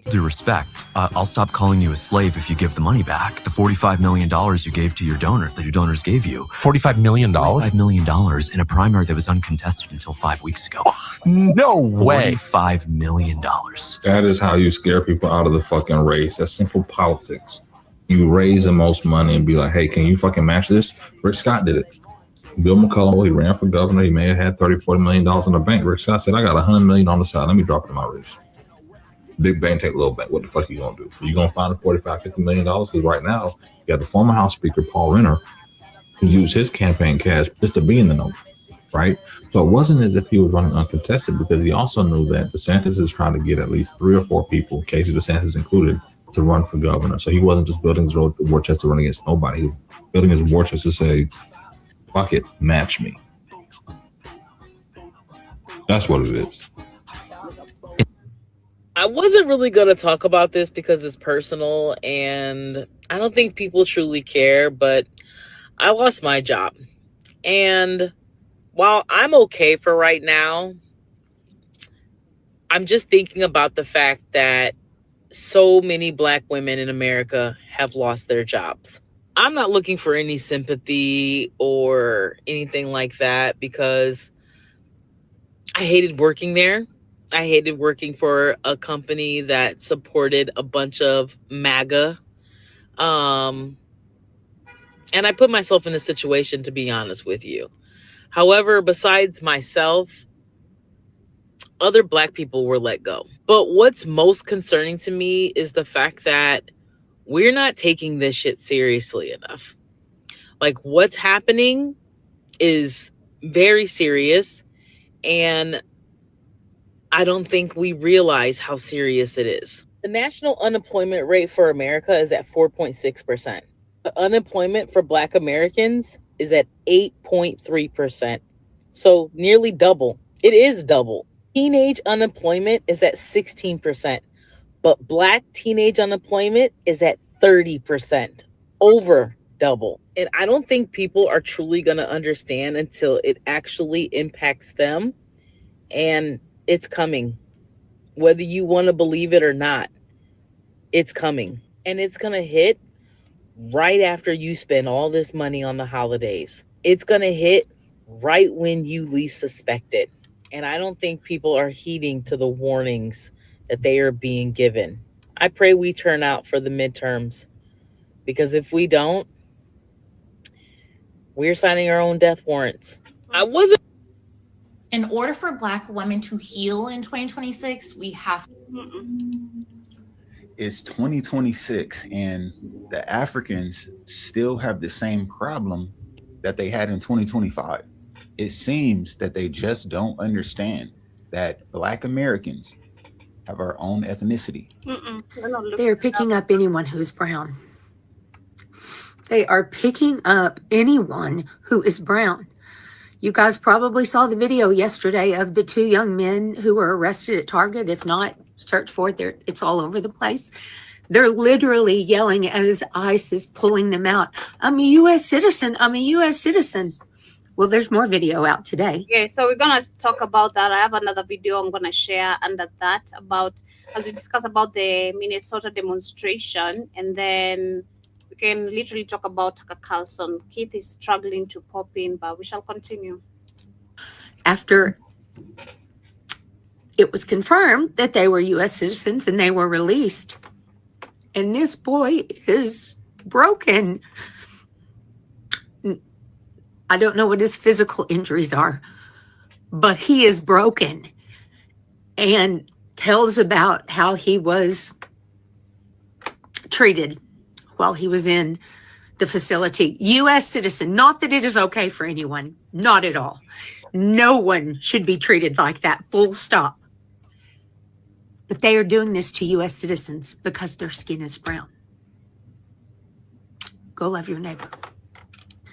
Due respect, I'll stop calling you a slave if you give the money back. The $45 million you gave to your donor, that your donors gave you. $45 million? $45 million in a primary that was uncontested until 5 weeks ago. No way. $45 million. That is how you scare people out of the fucking race. That's simple politics. You raise the most money and be like, hey, can you fucking match this? Rick Scott did it. Bill McCullough, he ran for governor. He may have had $30, $40 million in the bank. Rick Scott said, I got $100 million on the side. Let me drop it in my race. Big bang, take a little bang. What the fuck are you gonna do? Are you gonna find $45, $50 million? Because right now, you have the former House Speaker, Paul Renner, who used his campaign cash just to be in the know, right? So it wasn't as if he was running uncontested, because he also knew that DeSantis is trying to get at least 3 or 4 people, Casey DeSantis included, to run for governor. So he wasn't just building his war chest to run against nobody. He was building his war chest to say, fuck it, match me. That's what it is. I wasn't really going to talk about this because it's personal and I don't think people truly care, but I lost my job. And while I'm okay for right now, I'm just thinking about the fact that so many Black women in America have lost their jobs. I'm not looking for any sympathy or anything like that because I hated working there. I hated working for a company that supported a bunch of MAGA. And I put myself in a situation, to be honest with you. However, besides myself, other Black people were let go. But what's most concerning to me is the fact that we're not taking this shit seriously enough. Like, what's happening is very serious, and I don't think we realize how serious it is. The national unemployment rate for America is at 4.6%. The unemployment for Black Americans is at 8.3%. So nearly double. It is double. Teenage unemployment is at 16%, but Black teenage unemployment is at 30%, over double. And I don't think people are truly going to understand until it actually impacts them. And it's coming. Whether you want to believe it or not, it's coming. And it's going to hit right after you spend all this money on the holidays. It's going to hit right when you least suspect it. And I don't think people are heeding to the warnings that they are being given. I pray we turn out for the midterms, because if we don't, we're signing our own death warrants. In order for Black women to heal in 2026, we have It's 2026 and the Africans still have the same problem that they had in 2025. It seems that they just don't understand that Black Americans have our own ethnicity. They're picking up anyone who's brown. They are picking up anyone who is brown. You guys probably saw the video yesterday of the two young men who were arrested at Target. If not, search for it. It's all over the place. They're literally yelling as ICE is pulling them out. I'm a U.S. citizen. I'm a U.S. citizen. Well, there's more video out today. Yeah, so we're going to talk about that. I have another video I'm going to share under that about, as we discuss about the Minnesota demonstration, and then we can literally talk about Tucker Carlson. Keith is struggling to pop in, but we shall continue. After it was confirmed that they were U.S. citizens and they were released, and this boy is broken. I don't know what his physical injuries are, but he is broken, and tells about how he was treated while he was in the facility. U.S. citizen. Not that it is okay for anyone. Not at all. No one should be treated like that. Full stop. But they are doing this to U.S. citizens because their skin is brown. Go love your neighbor.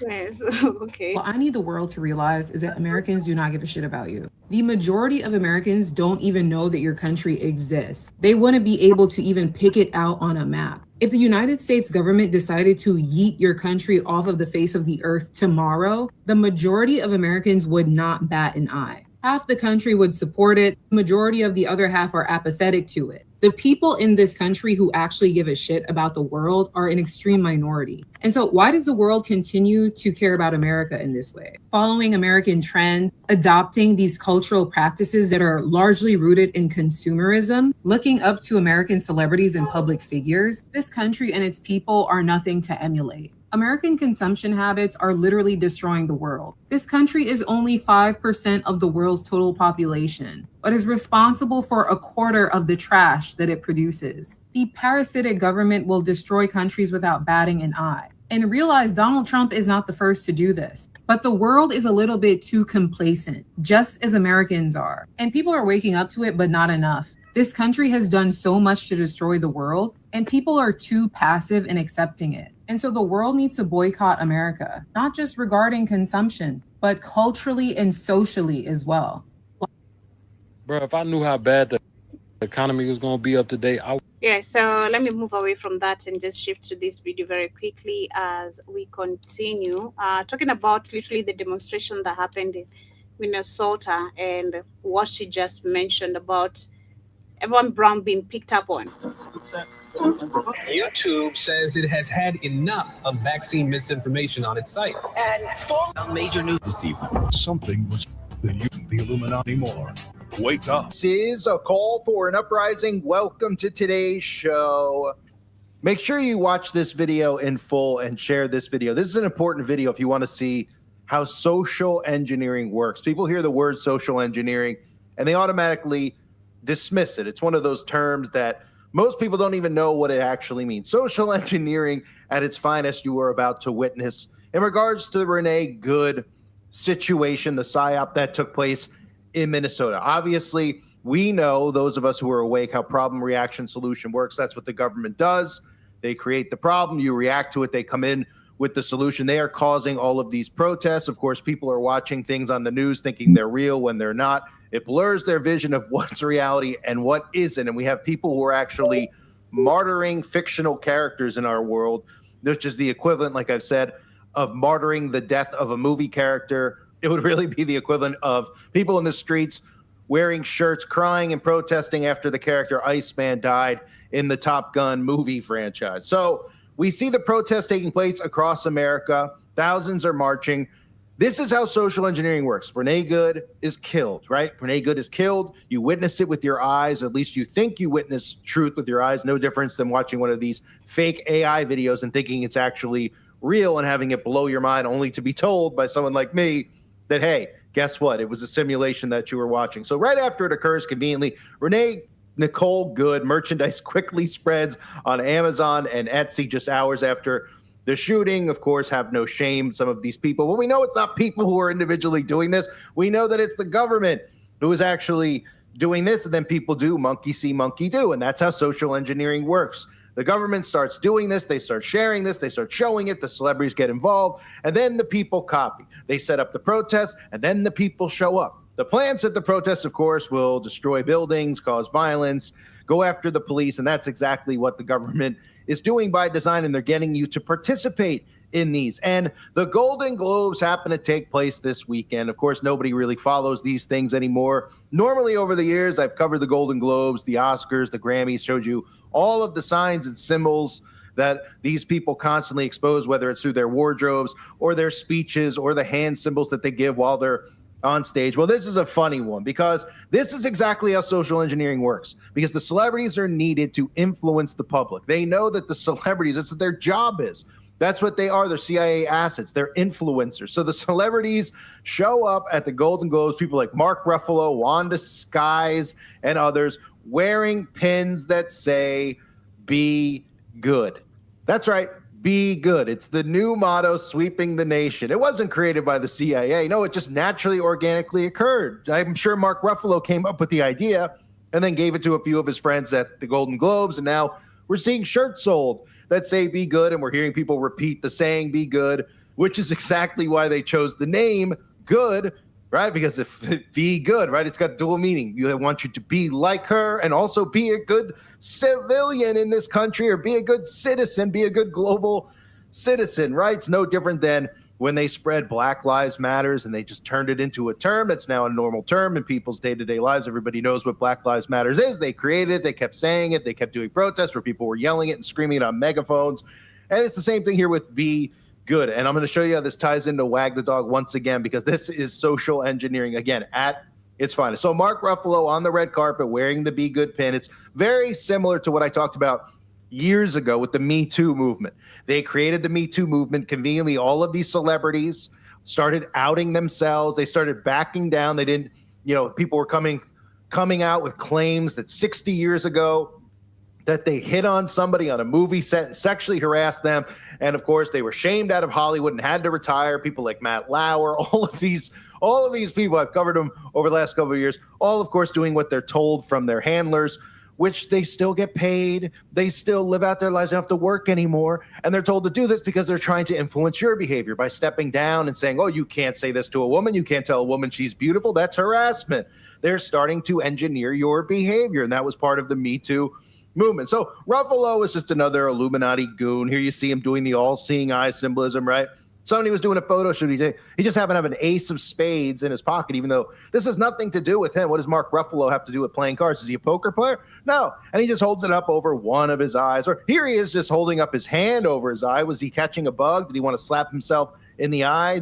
Yes. Okay. What I need the world to realize is that Americans do not give a shit about you. The majority of Americans don't even know that your country exists. They wouldn't be able to even pick it out on a map. If the United States government decided to yeet your country off of the face of the earth tomorrow, the majority of Americans would not bat an eye. Half the country would support it. The majority of the other half are apathetic to it. The people in this country who actually give a shit about the world are an extreme minority. And so why does the world continue to care about America in this way? Following American trends, adopting these cultural practices that are largely rooted in consumerism, looking up to American celebrities and public figures, this country and its people are nothing to emulate. American consumption habits are literally destroying the world. This country is only 5% of the world's total population, but is responsible for a quarter of the trash that it produces. The parasitic government will destroy countries without batting an eye. And realize Donald Trump is not the first to do this, but the world is a little bit too complacent, just as Americans are. And people are waking up to it, but not enough. This country has done so much to destroy the world, and people are too passive in accepting it. And so the world needs to boycott America, not just regarding consumption, but culturally and socially as well. Bro, if I knew how bad the economy was going to be up to date, Yeah, so let me move away from that and just shift to this video very quickly as we continue talking about literally the demonstration that happened in Minnesota and what she just mentioned about everyone brown being picked up on. YouTube says it has had enough of vaccine misinformation on its site. And for major news this evening. Something was that you the Illuminati more. Wake up. This is a call for an uprising. Welcome to today's show. Make sure you watch this video in full and share this video. This is an important video if you want to see how social engineering works. People hear the word social engineering and they automatically dismiss it. It's one of those terms that most people don't even know what it actually means. Social engineering at its finest you are about to witness in regards to the Renee Good situation, the PSYOP that took place in Minnesota. Obviously, we know, those of us who are awake, how problem reaction solution works. That's what the government does. They create the problem, you react to it, they come in with the solution. They are causing all of these protests. Of course, people are watching things on the news thinking they're real when they're not. It blurs their vision of what's reality and what isn't. And we have people who are actually martyring fictional characters in our world, which is the equivalent, like I've said, of martyring the death of a movie character. It would really be the equivalent of people in the streets wearing shirts, crying and protesting after the character Iceman died in the Top Gun movie franchise. So we see the protests taking place across America. Thousands are marching. This is how social engineering works. Renee Good is killed, right? Renee Good is killed. You witness it with your eyes. At least you think you witness truth with your eyes. No difference than watching one of these fake AI videos and thinking it's actually real and having it blow your mind, only to be told by someone like me that, hey, guess what? It was a simulation that you were watching. So right after it occurs, conveniently, Renee Nicole Good merchandise quickly spreads on Amazon and Etsy just hours after the shooting. Of course, have no shame, some of these people. Well, we know it's not people who are individually doing this. We know that it's the government who is actually doing this, and then people do monkey see, monkey do. And that's how social engineering works. The government starts doing this, they start sharing this, they start showing it, the celebrities get involved, and then the people copy. They set up the protests, and then the people show up. The plans at the protests, of course, will destroy buildings, cause violence, go after the police, and that's exactly what the government is doing by design, and they're getting you to participate in these. And the Golden Globes happen to take place this weekend. Of course, nobody really follows these things anymore. Normally, over the years, I've covered the Golden Globes, the Oscars, the Grammys, showed you all of the signs and symbols that these people constantly expose, whether it's through their wardrobes or their speeches or the hand symbols that they give while they're on stage. Well, this is a funny one because this is exactly how social engineering works, because the celebrities are needed to influence the public. They know that the celebrities, that's what their job is. That's what they are. They're CIA assets. They're influencers. So the celebrities show up at the Golden Globes, people like Mark Ruffalo, Wanda Skies, and others, wearing pins that say, "Be good." That's right. Be good. It's the new motto sweeping the nation. It wasn't created by the CIA. No, it just naturally, organically occurred. I'm sure Mark Ruffalo came up with the idea and then gave it to a few of his friends at the Golden Globes. And now we're seeing shirts sold that say "Be good." And we're hearing people repeat the saying "Be good," which is exactly why they chose the name Good, right? Because if be good, right? It's got dual meaning. You want you to be like her and also be a good civilian in this country, or be a good citizen, be a good global citizen, right? It's no different than when they spread Black Lives Matters and they just turned it into a term that's now a normal term in people's day-to-day lives. Everybody knows what Black Lives Matters is. They created it. They kept saying it. They kept doing protests where people were yelling it and screaming it on megaphones. And it's the same thing here with Be Good. And I'm going to show you how this ties into Wag the Dog once again, because this is social engineering, again, at its finest. So Mark Ruffalo on the red carpet wearing the Be Good pin. It's very similar to what I talked about years ago with the Me Too movement. They created the Me Too movement. Conveniently, all of these celebrities started outing themselves. They started backing down. They didn't, people were coming out with claims that 60 years ago that they hit on somebody on a movie set and sexually harassed them. And of course, they were shamed out of Hollywood and had to retire. People like Matt Lauer, all of these people, I've covered them over the last couple of years, all of course doing what they're told from their handlers, which they still get paid. They still live out their lives. They don't have to work anymore. And they're told to do this because they're trying to influence your behavior by stepping down and saying, oh, you can't say this to a woman. You can't tell a woman she's beautiful. That's harassment. They're starting to engineer your behavior. And that was part of the Me Too movement. So Ruffalo is just another Illuminati goon. Here you see him doing the all-seeing eye symbolism, right? Somebody was doing a photo shoot. He just happened to have an ace of spades in his pocket, even though this has nothing to do with him. What does Mark Ruffalo have to do with playing cards? Is he a poker player? No. And he just holds it up over one of his eyes. Or here he is just holding up his hand over his eye. Was he catching a bug? Did he want to slap himself in the eye?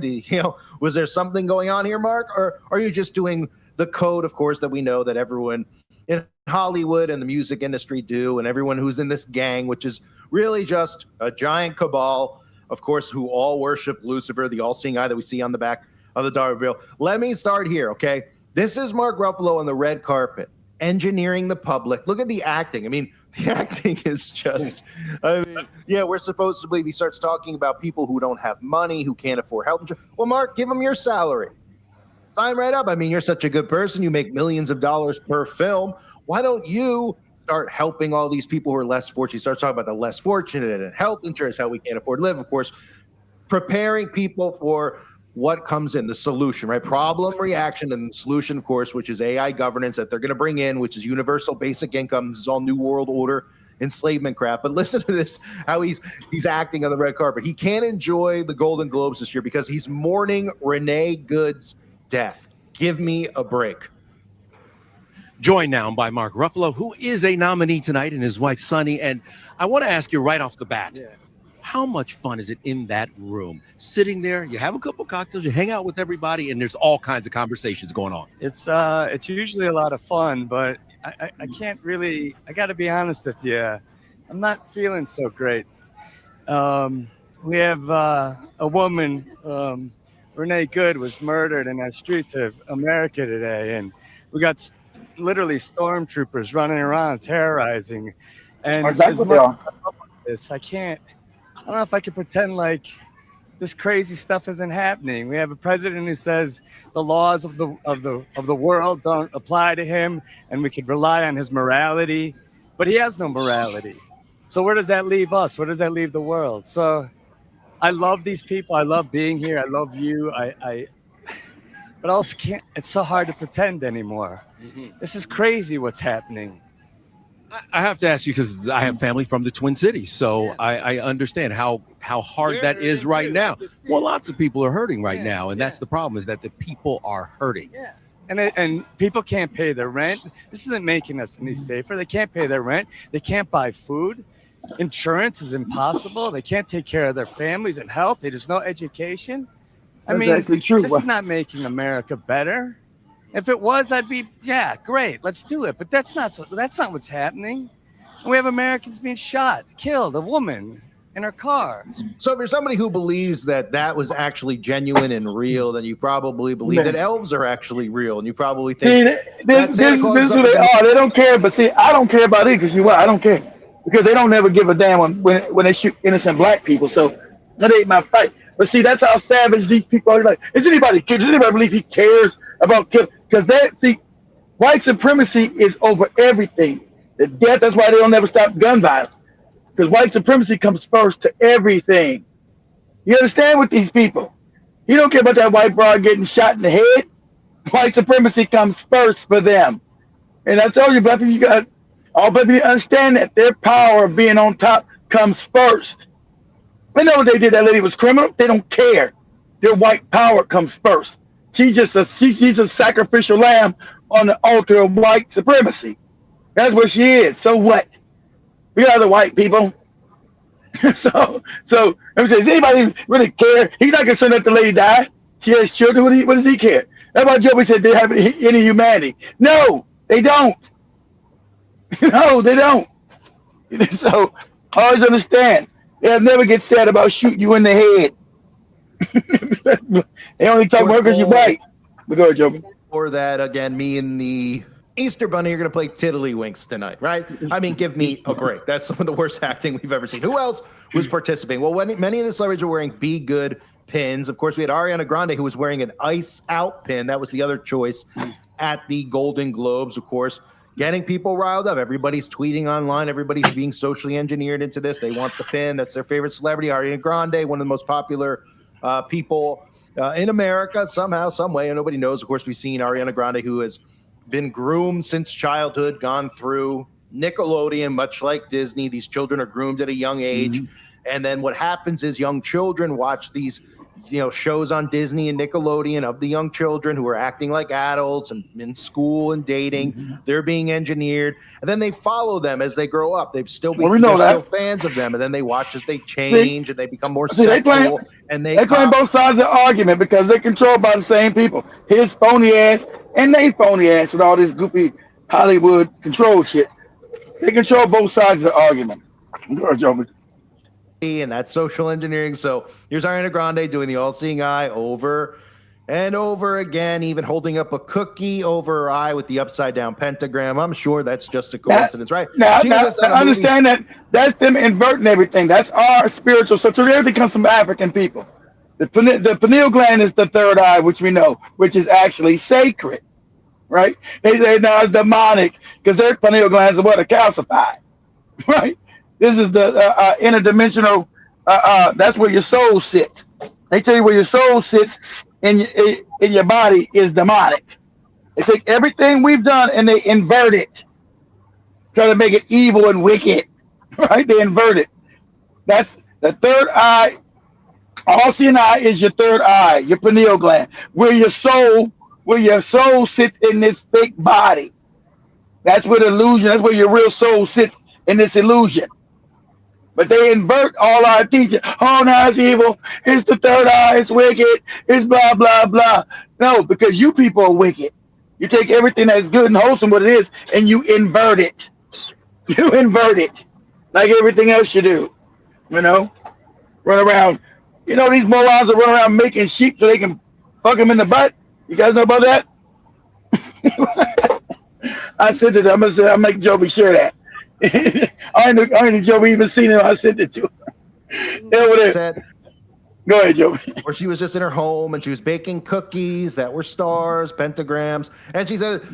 Was there something going on here, Mark? Or are you just doing the code, of course, that we know that everyone in Hollywood and the music industry do, and everyone who's in this gang, which is really just a giant cabal, of course, who all worship Lucifer, the all-seeing eye that we see on the back of the dollar bill. Let me start here, okay? This is Mark Ruffalo on the red carpet, engineering the public. Look at the acting. I mean, the acting is just, we're supposed to believe he starts talking about people who don't have money, who can't afford health insurance. Well, Mark, give him your salary. Sign right up. I mean, you're such a good person. You make millions of dollars per film. Why don't you start helping all these people who are less fortunate? Start talking about the less fortunate and health insurance, how we can't afford to live. Of course, preparing people for what comes in, the solution, right? Problem, reaction, and the solution, of course, which is AI governance that they're going to bring in, which is universal basic income. This is all New World Order enslavement crap. But listen to this, how he's acting on the red carpet. He can't enjoy the Golden Globes this year because he's mourning Renee Good's death. Give me a break. Joined now by Mark Ruffalo, who is a nominee tonight, and his wife, Sunny. And I want to ask you right off the bat, how much fun is it in that room? Sitting there, you have a couple cocktails, you hang out with everybody, and there's all kinds of conversations going on. It's usually a lot of fun, but I can't really, I got to be honest with you, I'm not feeling so great. We have a woman, Renee Good, was murdered in the streets of America today, and we got literally stormtroopers running around terrorizing. And exactly this, I don't know if I can pretend like this crazy stuff isn't happening. We have a president who says the laws of the world don't apply to him, and we could rely on his morality, but he has no morality. So where does that leave us? Where does that leave the world? So I love these people. I love being here. I love you. But I also can't, it's so hard to pretend anymore. This is crazy what's happening. I have to ask you because I have family from the Twin Cities, so I understand how hard that is right now. Well, lots of people are hurting right now, and that's the problem, is that the people are hurting. Yeah. And people can't pay their rent. This isn't making us any safer. They can't pay their rent. They can't buy food. Insurance is impossible. They can't take care of their families and health. There's no education. I mean, actually true. This is not making America better. If it was, I'd be, yeah, great, let's do it. But that's not what's happening. We have Americans being shot, killed, a woman in her car. So if you're somebody who believes that that was actually genuine and real, then you probably believe that elves are actually real, and you probably think this is who they are. They don't care. But see, I don't care about it because you know what? I don't care because they don't never give a damn when they shoot innocent black people. So that ain't my fight. But see, that's how savage these people are. Like, does anybody believe he cares about killing? Because white supremacy is over everything. The death. That's why they don't never stop gun violence. Because white supremacy comes first to everything. You understand with these people? You don't care about that white broad getting shot in the head. White supremacy comes first for them. And I told you, black people, all black people understand that their power of being on top comes first. They know what they did. That lady was criminal. They don't care. Their white power comes first. She's a sacrificial lamb on the altar of white supremacy. That's what she is. So what? We are the white people. so let me say, does anybody really care? He's not concerned that the lady died. She has children. What does he care? That's why Joby said they have any humanity. No, they don't. No, they don't. So always understand. They'll never get sad about shooting you in the head. They only talk about because you're white. But go ahead, Joby. Or that, again, me and the Easter Bunny are going to play tiddlywinks tonight, right? I mean, give me a break. That's some of the worst acting we've ever seen. Who else was participating? Well, many of the celebrities were wearing Be Good pins. Of course, we had Ariana Grande, who was wearing an Ice Out pin. That was the other choice at the Golden Globes, of course. getting people riled up. Everybody's tweeting online. Everybody's being socially engineered into this. They want the pin. That's their favorite celebrity. Ariana Grande, one of the most popular people in America somehow, some way. And nobody knows. Of course, we've seen Ariana Grande, who has been groomed since childhood, gone through Nickelodeon, much like Disney. These children are groomed at a young age. And then what happens is young children watch these shows on Disney and Nickelodeon of the young children who are acting like adults and in school and dating. They're being engineered, and then they follow them as they grow up. They're still fans of them, and then they watch as they change and they become more sexual. They claim both sides of the argument because they're controlled by the same people. His phony ass and they phony ass with all this goofy Hollywood control shit. They control both sides of the argument. And that's social engineering. So here's Ariana Grande doing the all-seeing eye over and over again, even holding up a cookie over her eye with the upside-down pentagram. I'm sure that's just a coincidence, right? Now understand that's them inverting everything. That's our spiritual. So everything comes from African people. The pineal gland is the third eye, which we know, which is actually sacred, right? They say now it's demonic because their pineal glands are calcified, right? This is the interdimensional. That's where your soul sits. They tell you where your soul sits in your body is demonic. They take everything we've done and they invert it, try to make it evil and wicked. Right? They invert it. That's the third eye. All-seeing eye is your third eye, your pineal gland, where your soul sits in this fake body. That's where the illusion. That's where your real soul sits in this illusion. But they invert all our teaching. Oh, now it's evil. It's the third eye. It's wicked. It's blah, blah, blah. No, because you people are wicked. You take everything that's good and wholesome, what it is, and you invert it. You invert it like everything else you do. Run around. These morons that run around making sheep so they can fuck them in the butt. You guys know about that? I said to them, I'll make Joby share that. I ain't Joey even seen it. I sent it to her. Go ahead, Joey. Or she was just in her home and she was baking cookies that were stars, pentagrams. And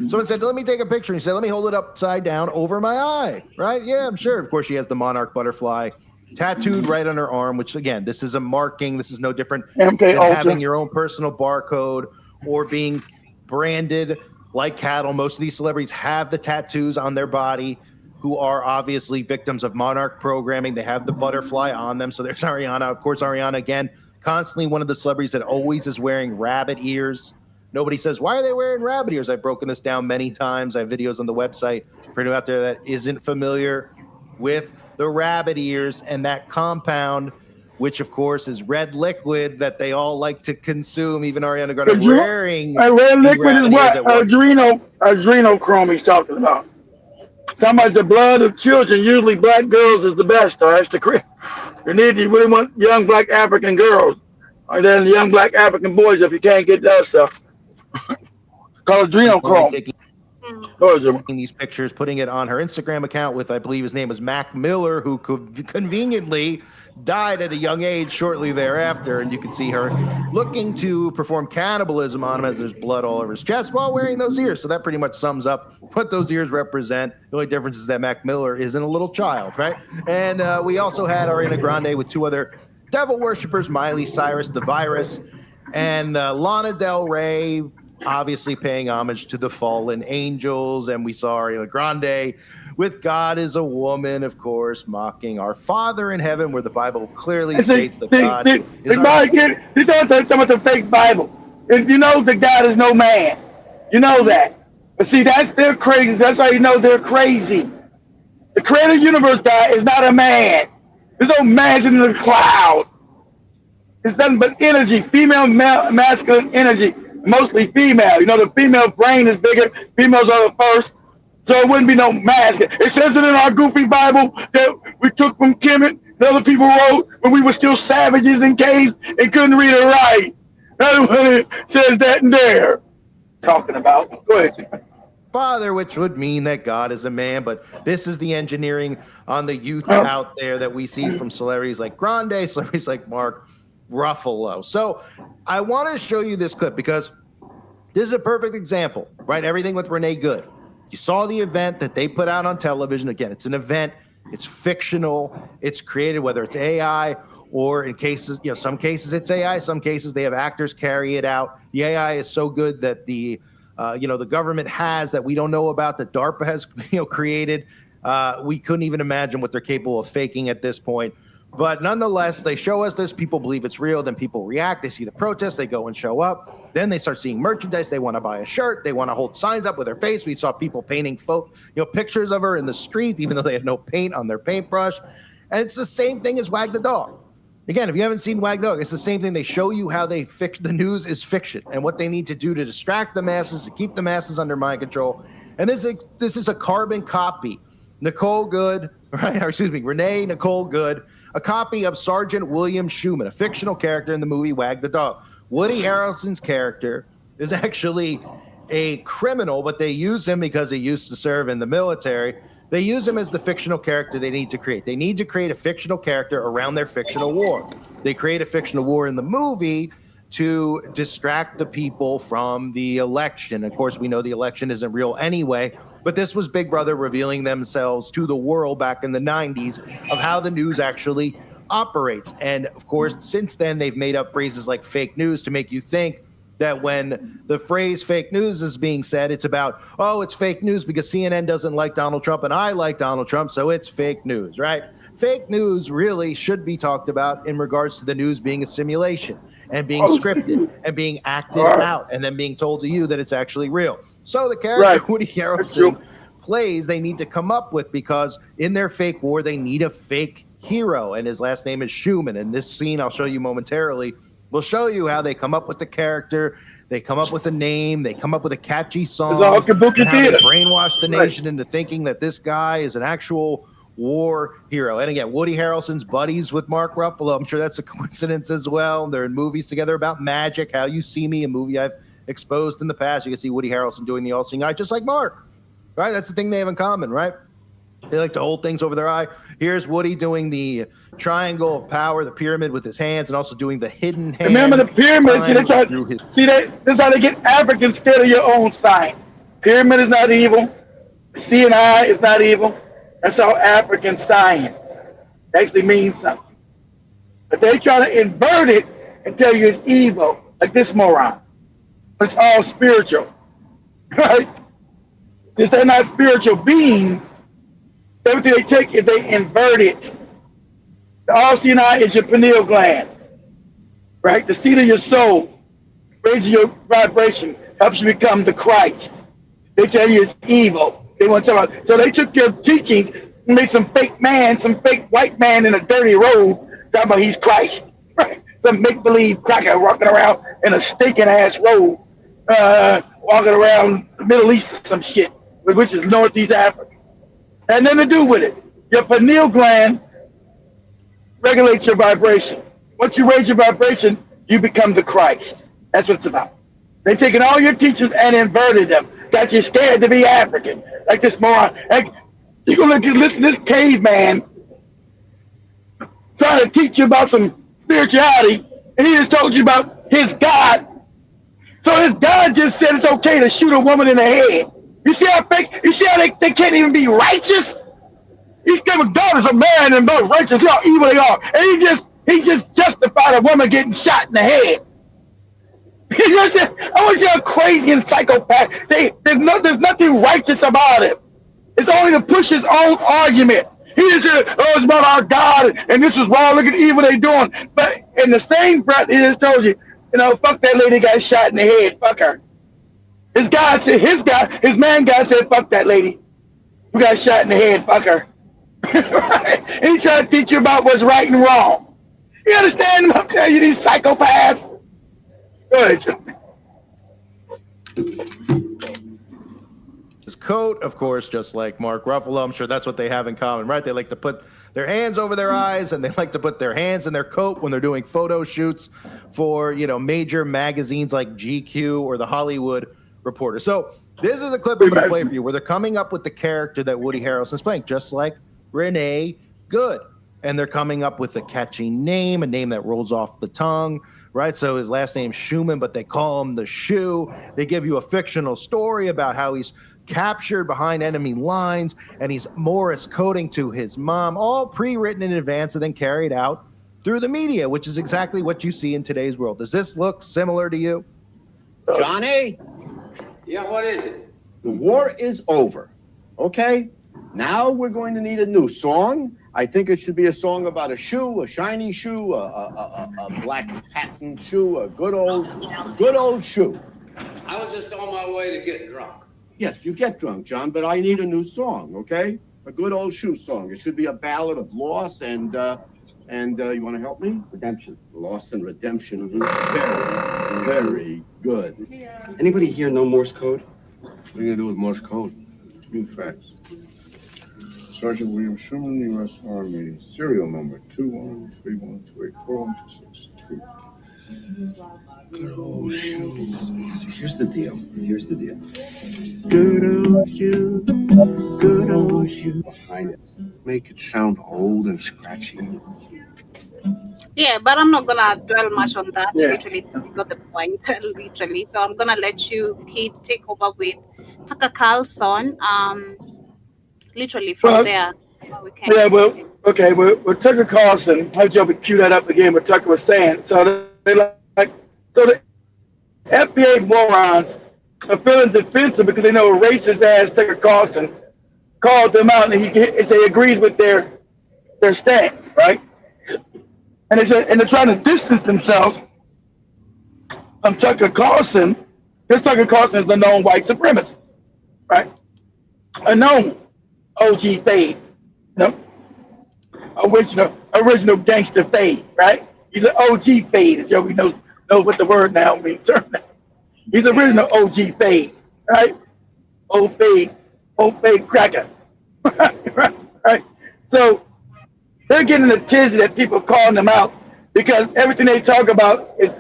someone said, let me take a picture. And he said, let me hold it upside down over my eye. Right? Yeah, I'm sure. Of course, she has the monarch butterfly tattooed right on her arm, which, again, this is a marking. This is no different than having your own personal barcode or being branded like cattle. Most of these celebrities have the tattoos on their body, who are obviously victims of monarch programming. They have the butterfly on them. So there's Ariana. Of course, Ariana, again, constantly one of the celebrities that always is wearing rabbit ears. Nobody says, why are they wearing rabbit ears? I've broken this down many times. I have videos on the website for anyone out there that isn't familiar with the rabbit ears and that compound, which, of course, is red liquid that they all like to consume. Even Ariana Grande wearing red liquid is what? Adrenochrome he's talking about. Talking about the blood of children, usually black girls is the best. That's the crap. You really want young black African girls, or then young black African boys if you can't get that stuff. Called adrenochrome. Taking these pictures, putting it on her Instagram account with, I believe his name was Mac Miller, who conveniently died at a young age shortly thereafter, and you can see her looking to perform cannibalism on him as there's blood all over his chest while wearing those ears. So that pretty much sums up what those ears represent. The only difference is that Mac Miller isn't a little child, right? And we also had Ariana Grande with two other devil worshippers, Miley Cyrus, the Virus, and Lana Del Rey, obviously paying homage to the fallen angels. And we saw Ariana Grande with God is a woman, of course, mocking our Father in heaven, where the Bible clearly states that God is you don't talk about the fake Bible. And you know that God is no man. You know that. But see, they're crazy. That's how you know they're crazy. The creator universe guy is not a man. There's no man in the cloud. It's nothing but energy, female, masculine energy, mostly female. The female brain is bigger. Females are the first. So it wouldn't be no mask. It says it in our goofy Bible that we took from Kemet, that other people wrote when we were still savages in caves and couldn't read or write. That's what it says that in there. Talking about. Go ahead. Father, which would mean that God is a man, but this is the engineering on the youth out there that we see from celebrities like Grande, celebrities like Mark Ruffalo. So I want to show you this clip because this is a perfect example, right? Everything with Renee Good. You saw the event that they put out on television. Again, it's an event. It's fictional. It's created, whether it's AI or in cases, some cases it's AI. Some cases they have actors carry it out. The AI is so good that the government has that we don't know about, that DARPA has, created. We couldn't even imagine what they're capable of faking at this point. But nonetheless, they show us this. People believe it's real. Then people react. They see the protests. They go and show up. Then they start seeing merchandise. They want to buy a shirt. They want to hold signs up with her face. We saw people painting pictures of her in the street, even though they had no paint on their paintbrush. And it's the same thing as Wag the Dog. Again, if you haven't seen Wag the Dog, it's the same thing. They show you how they fix the news is fiction and what they need to do to distract the masses, to keep the masses under mind control. And this is a carbon copy. Renee Nicole Good, a copy of Sergeant William Schumann, a fictional character in the movie Wag the Dog. Woody Harrelson's character is actually a criminal, but they use him because he used to serve in the military. They use him as the fictional character they need to create. They need to create a fictional character around their fictional war. They create a fictional war in the movie to distract the people from the election. Of course, we know the election isn't real anyway, but this was Big Brother revealing themselves to the world back in the 90s of how the news actually operates. And of course, since then, they've made up phrases like fake news to make you think that when the phrase fake news is being said, it's about, oh, it's fake news because CNN doesn't like Donald Trump and I like Donald Trump, so it's fake news, right? Fake news really should be talked about in regards to the news being a simulation and being scripted and being acted out and then being told to you that it's actually real. So the character Woody Harrelson plays, they need to come up with, because in their fake war, they need a fake hero, and his last name is Schumann. And this scene I'll show you momentarily will show you how they come up with the character, they come up with a name, they come up with a catchy song, and how they brainwash the nation into thinking that this guy is an actual war hero. And again, Woody Harrelson's buddies with Mark Ruffalo. I'm sure that's a coincidence as well. They're in movies together about magic, How You See Me, a movie I've exposed in the past. You can see Woody Harrelson doing the all-seeing eye, just like Mark, right? That's the thing they have in common, right? They like to hold things over their eye. Here's Woody doing the triangle of power, the pyramid with his hands, and also doing the hidden hand. Remember the pyramid? This is how they get Africans scared of your own sign. Pyramid is not evil. CNI is not evil. That's all African science. It actually means something. But they try to invert it and tell you it's evil, like this moron. It's all spiritual, right? Since they're not spiritual beings, everything they take is they invert it. The all-seeing eye is your pineal gland, right? The seat of your soul, raises your vibration, helps you become the Christ. They tell you it's evil. They want to talk about. So they took your teachings and made some fake man, some fake white man in a dirty robe, talking about he's Christ, right? Some make-believe cracker walking around in a stinking-ass robe, walking around the Middle East or some shit, which is Northeast Africa. Had nothing to do with it. Your pineal gland regulates your vibration. Once you raise your vibration, you become the Christ. That's what it's about. They've taken all your teachers and inverted them. Got you scared to be African, like this moron. Like, you're going to listen to this caveman trying to teach you about some spirituality, and he just told you about his God. So his God just said it's okay to shoot a woman in the head. You see how fake? You see how they can't even be righteous? He's giving daughters of man and both righteous. See how evil they are. And he just justified a woman getting shot in the head. I want to see how crazy and psychopath. There's nothing righteous about it. It's only to push his own argument. He just said, oh, it's about our God, and this is wrong. Look at the evil they're doing. But in the same breath, he just told you, fuck that lady got shot in the head. Fuck her. His man God said, fuck that lady. You got shot in the head, fuck her. And he tried to teach you about what's right and wrong. You understand? I'm telling you, these psychopaths. Go ahead, Jim. His coat, of course, just like Mark Ruffalo, I'm sure that's what they have in common, right? They like to put their hands over their eyes, and they like to put their hands in their coat when they're doing photo shoots for, major magazines like GQ or The Hollywood Reporter. So this is a clip I'm going to play for you where they're coming up with the character that Woody Harrelson's playing, just like Renee Good. And they're coming up with a catchy name, a name that rolls off the tongue, right? So his last name's Schumann, but they call him the Shoe. They give you a fictional story about how he's captured behind enemy lines, and he's Morse coding to his mom, all pre-written in advance and then carried out through the media, which is exactly what you see in today's world. Does this look similar to you? Johnny? Yeah, what is it? The war is over, okay? Now we're going to need a new song. I think it should be a song about a shoe, a shiny shoe, a black patent shoe, a good old shoe. I was just on my way to get drunk. Yes, you get drunk, John, but I need a new song, okay? A good old shoe song. It should be a ballad of loss and you want to help me? Redemption. Loss and redemption. Very, very good. Anybody here know Morse code? What are you gonna do with Morse code? New facts. Sergeant William Schuman, U.S. Army, serial number 21312841262. Good old shoes. Here's the deal. Good old shoe. Good old shoe. Behind it. Make it sound old and scratchy. Yeah, but I'm not gonna dwell much on that. Yeah. Literally, you got the point. Literally, so I'm gonna let you, Keith, take over with Tucker Carlson. Literally from there. We can. Yeah, well, okay, well, Tucker Carlson, how Joe would cue that up again, what Tucker was saying. So the FBA morons are feeling defensive because they know a racist ass Tucker Carlson called them out and he agrees with their stance, right? And they're trying to distance themselves from Tucker Carlson, because Tucker Carlson is a known white supremacist, right? A known OG fade, original gangster fade, right? He's an OG fade, as Joey knows what the word now means. He's the original OG fade, right? Old fade cracker, right? So they're getting a tizzy that people calling them out because everything they talk about is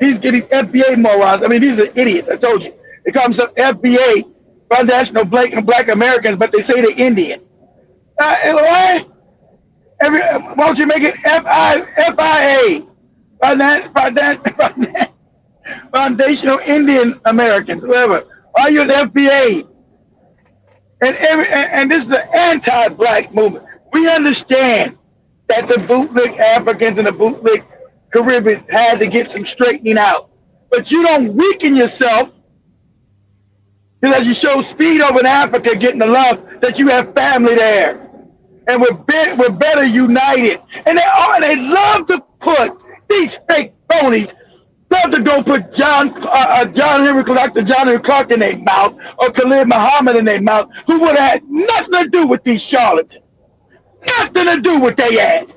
he's getting FBA morons. I mean, these are idiots. I told you. They call themselves FBA, Foundational Black Americans, but they say they're Indians. Why? Why don't you make it FIA? Foundational Indian Americans, whatever. Why are you an FBA? And this is an anti-black movement. We understand that the bootleg Africans and the bootleg Caribbeans had to get some straightening out. But you don't weaken yourself because as you show speed over in Africa getting the love that you have family there. And we're better united. And they love to put these fake phonies, love to go put Dr. John Henry Clark in their mouth or Khalid Muhammad in their mouth, who would have had nothing to do with these charlatans. Nothing to do with their ass.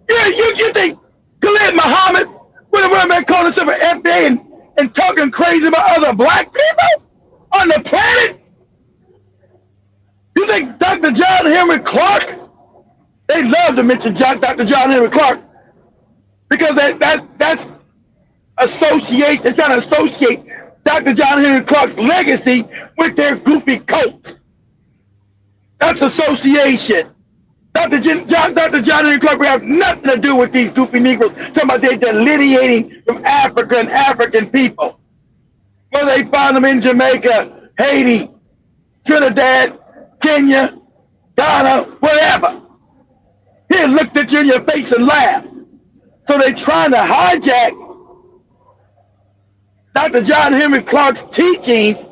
You think Khalid Muhammad would have run back calling himself an FBA and talking crazy about other black people on the planet? You think Dr. John Henry Clark? They love to mention Dr. John Henry Clark because that's association. They're trying to associate Dr. John Henry Clark's legacy with their goofy cult. That's association. Dr. John Henry Clark will have nothing to do with these goofy Negroes talking about they're delineating from Africa and African people. Whether they found them in Jamaica, Haiti, Trinidad, Kenya, Ghana, wherever. He looked at you in your face and laughed. So they're trying to hijack Dr. John Henry Clark's teachings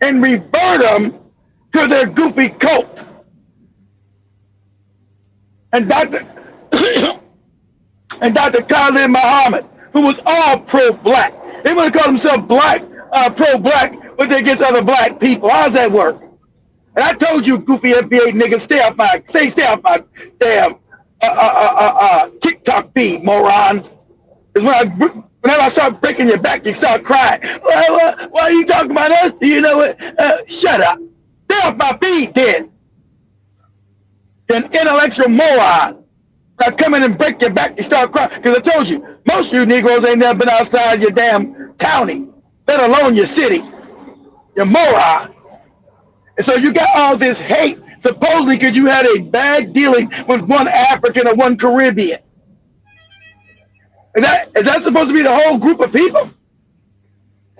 and revert them to their goofy cult. And Dr. Khalid Muhammad, who was all pro-black. They want to call themselves pro-black, but they against other black people. How does that work? And I told you, goofy FBA niggas, stay off my damn TikTok feed, morons. Because whenever I start breaking your back, you start crying. Why are you talking about us? Do you know what? Shut up. Stay off my feed, then. You're an intellectual moron. Now come in and break your back, you start crying. Because I told you, most of you Negroes ain't never been outside your damn county, let alone your city. You're morons. And so you got all this hate, supposedly because you had a bad dealing with one African or one Caribbean. Is that supposed to be the whole group of people?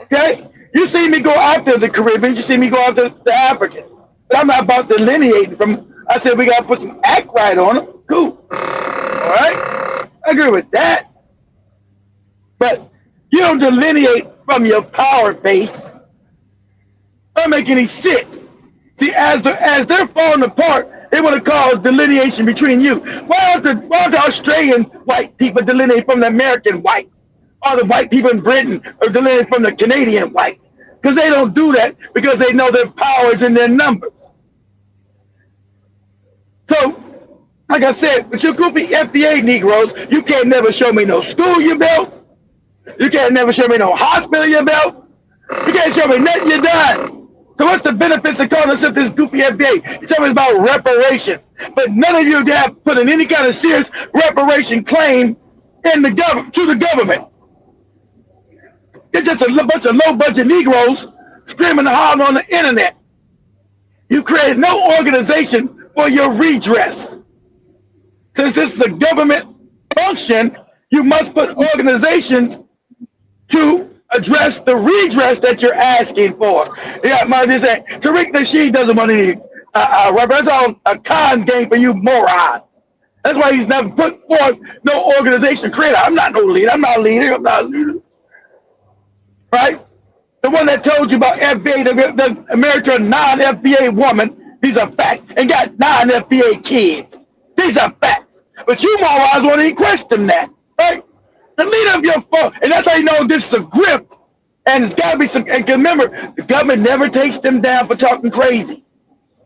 Okay? You see me go after the Caribbeans, you see me go after the Africans. But I'm not about delineating from, I said we got to put some act right on them. Cool. All right? I agree with that. But you don't delineate from your power base. Don't make any sense. See, as they're falling apart, they want to cause delineation between you. Why don't the Australian white people delineate from the American whites? Or the white people in Britain or delineate from the Canadian whites? Because they don't do that because they know their power is in their numbers. So, like I said, with your goofy FBA Negroes, you can't never show me no school you built. You can't never show me no hospital you built. You can't show me nothing you done. So what's the benefits of calling us up this goofy FBA? You tell me about reparations, but none of you have put in any kind of serious reparation claim in the to the government. You're just a bunch of low-budget Negroes screaming and hollering on the internet. You created no organization for your redress. Since this is a government function, you must put organizations to address the redress that you're asking for. Yeah, my just saying, Tariq Nasheed doesn't want any that's all a con game for you morons. That's why he's never put forth no organization creator. I'm not no leader. I'm not a leader. I'm not a leader. Right? The one that told you about FBA, the married to a non-FBA woman, these are facts, and got non-FBA kids. These are facts. But you morons want to question that, right? The leader of your phone, and that's how you know this is a grip. And it's got to be some. And remember, the government never takes them down for talking crazy.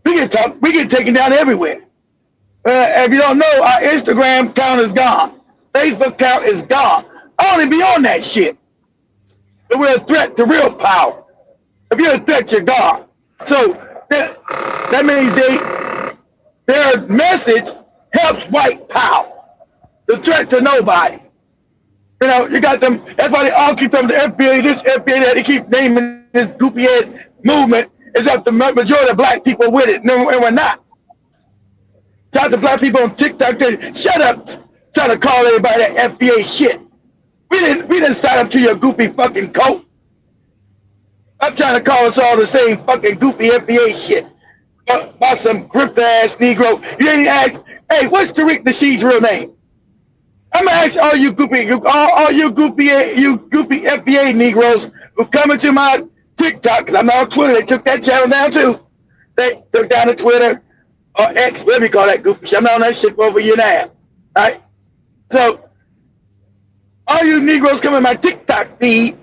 We get taken down everywhere. If you don't know, our Instagram account is gone. Facebook account is gone. I don't even be on that shit. But we're a threat to real power. If you're a threat, you're gone. So that means their message helps white power. The threat to nobody. You know, you got them. That's why they all keep them the FBA, this FBA, that. They keep naming this goofy ass movement as if the majority of black people with it. No, and we're not. Talk to black people on TikTok. Shut up, trying to call everybody that FBA shit. We didn't sign up to your goofy fucking cult. I'm trying to call us all the same fucking goofy FBA shit. About some grip ass Negro. You didn't even ask, hey, what's Tariq Nasheed's real name? I'm gonna ask all you goofy FBA Negroes who come into my TikTok, because I'm not on Twitter. They took that channel down too. They took down the Twitter or X, whatever you call that goofy shit. I'm not on that shit for over a year and a half. Right? So all you Negroes come in my TikTok feed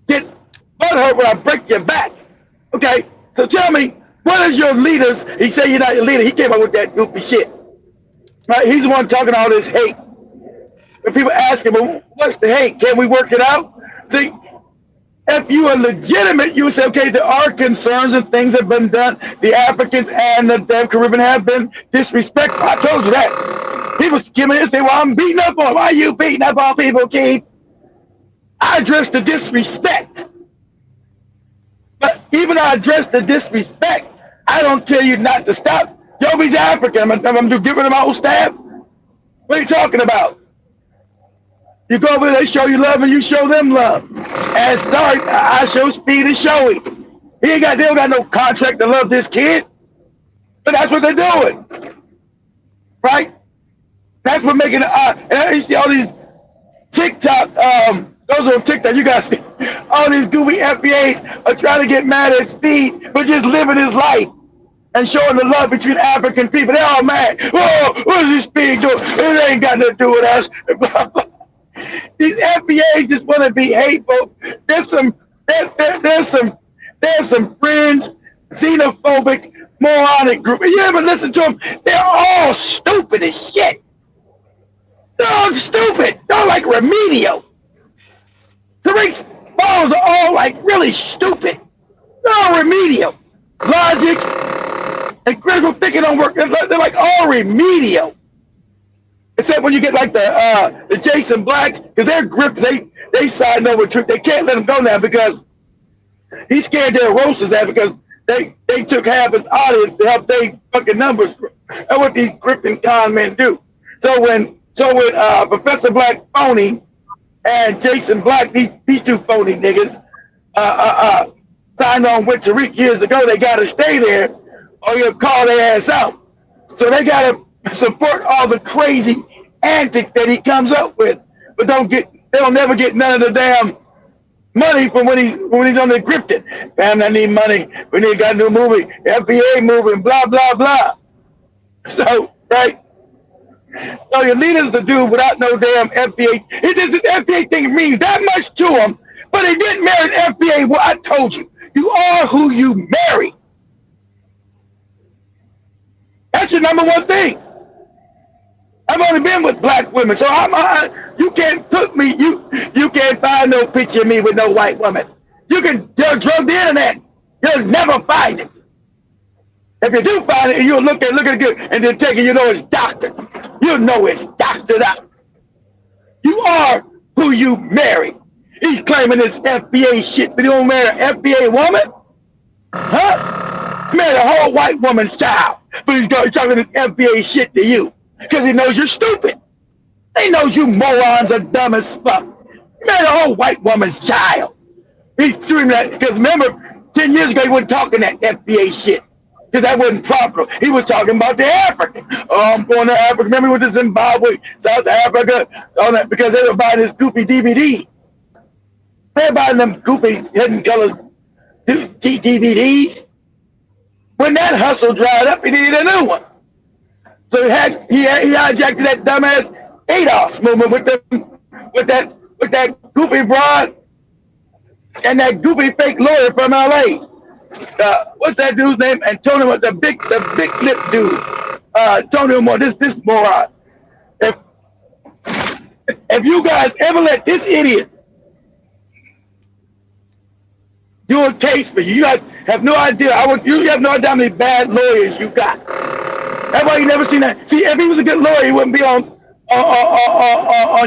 get butthurt when I break your back. Okay, so tell me, what is your leaders? He said you're not your leader. He came up with that goofy shit. Right? He's the one talking all this hate. When people ask him, well, what's the hate? Can we work it out? See, if you are legitimate, you would say, okay, there are concerns and things have been done. The Africans and the Caribbean have been disrespectful. I told you that. People skimming it and say, well, I'm beating up on them. Why are you beating up on people, Keith? I address the disrespect. But even I address the disrespect, I don't tell you not to stop. Joby's African. I'm going to get rid of my whole staff. What are you talking about? You go over there, they show you love, and you show them love. And sorry, I show Speed and Showy. They don't got no contract to love this kid. But that's what they're doing. Right? That's what making it and you see all these TikTok, those are on TikTok, you guys see all these goofy FBAs are trying to get mad at Speed, but just living his life and showing the love between African people. They're all mad. Oh, what is this Speed doing? It ain't got nothing to do with us. These FBAs just want to be hateful. There's some fringe, xenophobic, moronic group. You ever listen to them? They're all stupid as shit. They're all stupid. They're like remedial. Tariq's followers are all like really stupid. They're all remedial. Logic and critical thinking don't work. They're like all remedial. Except when you get like the Jason Blacks, because they're gripped, they signed over truth. They can't let him go now because he's scared they'll roast his ass because they took half his audience to help they fucking numbers grow. That's what these gripping con men do. So when Professor Black Phony and Jason Black, these two phony niggas signed on with Tariq years ago. They got to stay there or you'll call their ass out. So they got to support all the crazy antics that he comes up with, but they'll never get none of the damn money from when he's on the encrypted. Man, I need money. We need got a new movie, FBA movie, and blah blah blah. So right. So your leaders to do without no damn FBA. This FBA thing means that much to him, but he didn't marry an FBA. Well, I told you, you are who you marry. That's your number one thing. I've only been with black women, so you can't put me. You can't find no picture of me with no white woman. You can drug the internet. You'll never find it. If you do find it, you'll look at it good, and then take it. You know it's doctored. You know it's doctored out. You are who you marry. He's claiming this FBA shit, but he don't marry an FBA woman, huh? He married a whole white woman's child, but he's talking this FBA shit to you because he knows you're stupid. He knows you morons are dumb as fuck. He married a whole white woman's child. He's screaming that because remember, 10 years ago he wasn't talking that FBA shit. Because that wasn't proper. He was talking about the African. Oh, I'm going to Africa. Remember, he went to Zimbabwe, South Africa, all that, because they were buying his goofy DVDs. They were buying them goofy Hidden Colors DVDs. When that hustle dried up, he needed a new one. So he hijacked that dumbass ADOS movement with that goofy broad and that goofy fake lawyer from LA. What's that dude's name? Antonio, the big lip dude. Antonio Moore, this moron. If you guys ever let this idiot do a case for you, you guys have no idea. You have no idea how many bad lawyers you got. That's why you never seen that. See, if he was a good lawyer, he wouldn't be on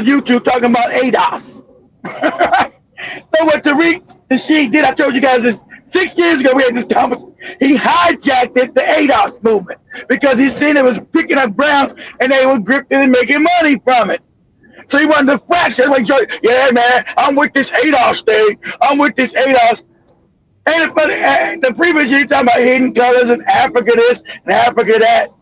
YouTube talking about ADOS. So what Tariq Nasheed did, I told you guys this 6 years ago, we had this conversation. He hijacked the ADOS movement because he seen it was picking up ground and they were gripping and making money from it. So he wanted to fracture. Like, yeah, man, I'm with this ADOS thing. I'm with this ADOS. And the previous year, talking about Hidden Colors and Africa this and Africa that.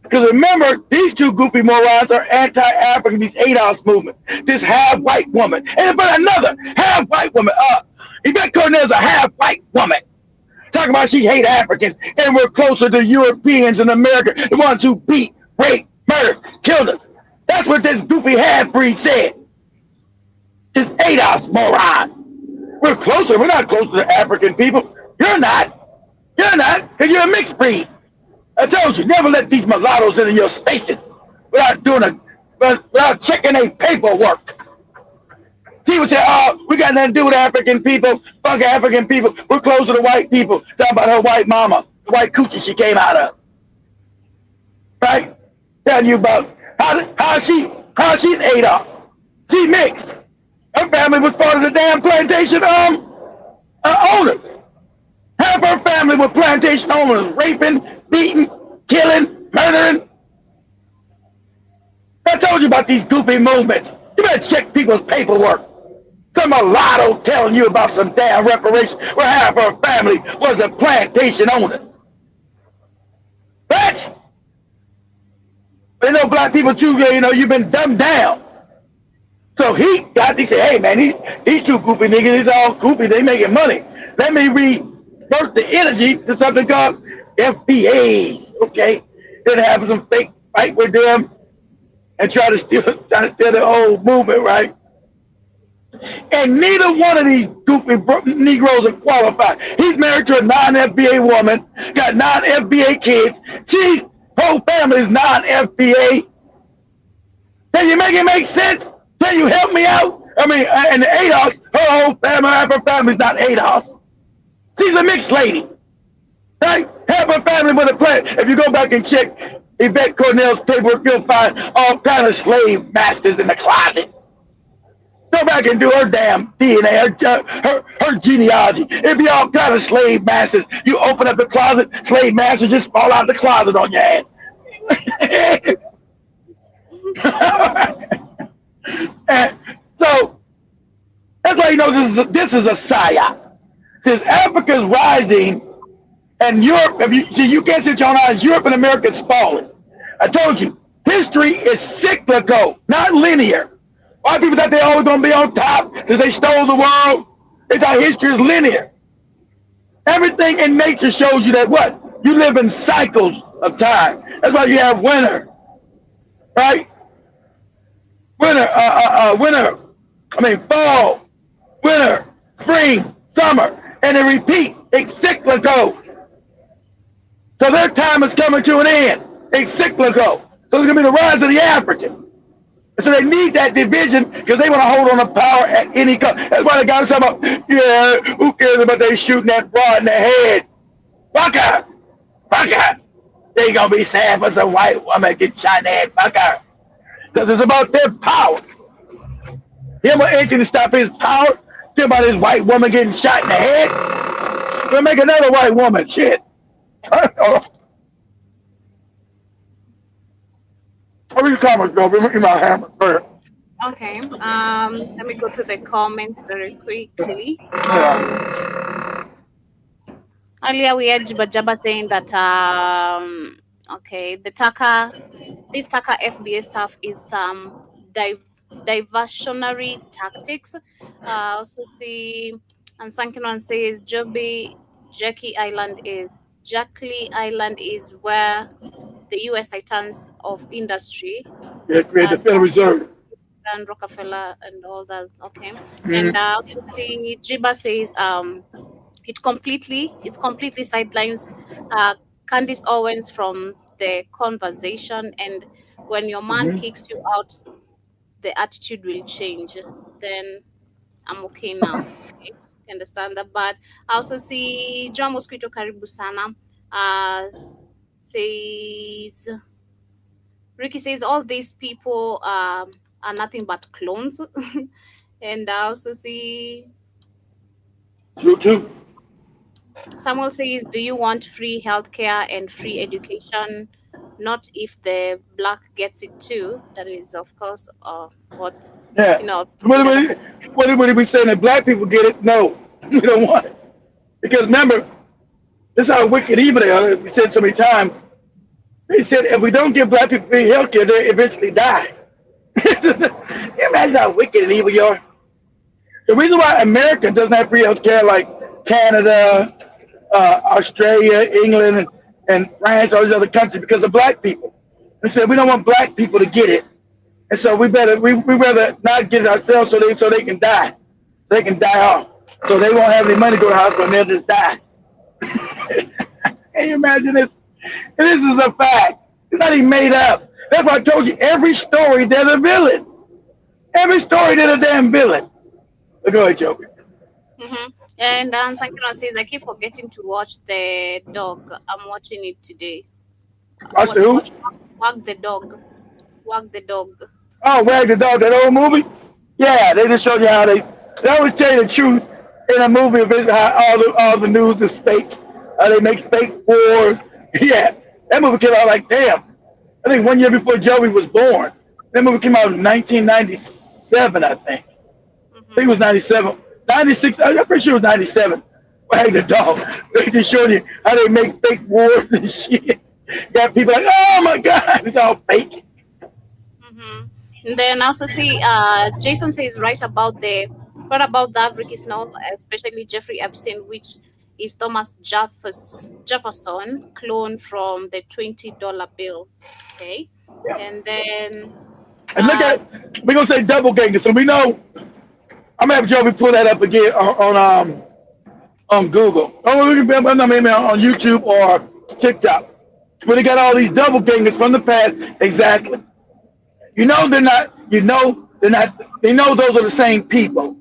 Because remember, these two goofy morons are anti-African, these ADOS movement. This half-white woman. And but another half-white woman. Yvette Cornell's a half-white woman. Talking about she hate Africans and we're closer to Europeans in America, the ones who beat, raped, murdered, killed us. That's what this goofy half-breed said. This ADOS moron. We're closer. We're not closer to African people. You're not. You're not, because you're a mixed breed. I told you, never let these mulattoes into your spaces without checking their paperwork. See what say, oh, we got nothing to do with African people. Fuck African people. We're closer to white people. Talking about her white mama, the white coochie she came out of. Right? Telling you about how she ADOS. She mixed. Her family was part of the damn plantation owners. Half her family were plantation owners, raping, beating, killing, murdering. I told you about these goofy movements. You better check people's paperwork. Some mulatto telling you about some damn reparation where half her family was a plantation owners. What? They know black people too, you've been dumbed down. So he said, hey man, these two goofy niggas, these all goofy, they making money. Let me revert the energy to something called FBAs, okay? Then have some fake fight with them and try to steal the whole movement, right? And neither one of these goofy Negroes are qualified. He's married to a non-FBA woman, got non-FBA kids. She's whole family's non-FBA. Can you make it make sense? Can you help me out? I mean, and the ADOS, her whole family, half her family's not ADOS. She's a mixed lady, right? Half her family with a plan. If you go back and check Yvette Cornell's paperwork, you'll find all kind of slave masters in the closet. Go back and do her damn DNA, her genealogy. It'd be all kind of slave masters. You open up the closet, slave masters just fall out of the closet on your ass. And so that's why this is a psyop. Since Africa's rising and Europe, you can't see with your own eyes, Europe and America is falling. I told you, history is cyclical, not linear. Why people thought they always going to be on top because they stole the world? They thought history is linear. Everything in nature shows you that what? You live in cycles of time. That's why you have winter, right? Fall, winter, spring, summer, and it repeats. It's cyclical. So their time is coming to an end. It's cyclical. So it's going to be the rise of the African. So they need that division because they want to hold on to power at any cost. That's why the guys talking about, yeah, who cares about they shooting that broad in the head? Fuck her. Fuck her. They going to be sad for some white woman get shot in the head. Fuck her. Because it's about their power. Him or anything to stop his power. Think about his white woman getting shot in the head. We'll make another white woman. Shit. What are your comments, bro? Give me my hammer first. Okay. Let me go to the comments very quickly. Earlier we had Jibba Jabba saying that okay, this TUCKER FBA stuff is diversionary tactics. Also see, and Sankinon says Jackie Island is where the U.S. Titans of industry. Yeah, create the Federal Reserve. And Rockefeller and all that. Okay. And also see, Jiba says it's completely sidelines Candice Owens from the conversation, and when your man kicks you out, the attitude will change. Then I'm okay now. Okay, understand that. But I also see John Mosquito Karibu Sana says, Ricky says all these people are nothing but clones. And I also see YouTube. Samuel says, do you want free healthcare and free education? Not if the black gets it too. That is, of course, what, yeah. you know. What are we saying that black people get it? No, we don't want it. Because remember, this is how wicked evil they are. We said so many times. They said if we don't give black people free healthcare, they eventually die. Imagine how wicked and evil you are. The reason why America doesn't have free healthcare like Canada, Australia, England, and France, all these other countries, because of black people. They said we don't want black people to get it, and so we rather not get it ourselves so they can die. They can die off. So they won't have any money to go to the hospital and they'll just die. Can you imagine this? And this is a fact. It's not even made up. That's why I told you every story there's a villain. Every story there's a damn villain. But go ahead, Joker. And Sankino says, I keep forgetting to watch the dog. I'm watching it today. Watch the who? Wag the dog. Wag the dog. Oh, Wag the Dog, that old movie? Yeah, they just showed you how they always tell you the truth in a movie of how all the news is fake. How they make fake wars. Yeah, that movie came out like, damn. I think 1 year before Joey was born. That movie came out in 1997, I think. I think it was 97. 96, I'm pretty sure it was 97. Wag the Dog. They just showed you how they make fake wars and shit. Got people like, oh my God, it's all fake. And then also see, Jason says what about that Ricky Snow, especially Jeffrey Epstein, which is Thomas Jefferson clone from the $20 bill. Okay. Yeah. And then and look at, we're gonna say double ganger, so we know. I'm gonna have Joey pull that up again on Google. Maybe on YouTube or TikTok. But they got all these double gangers from the past. Exactly. They know those are the same people.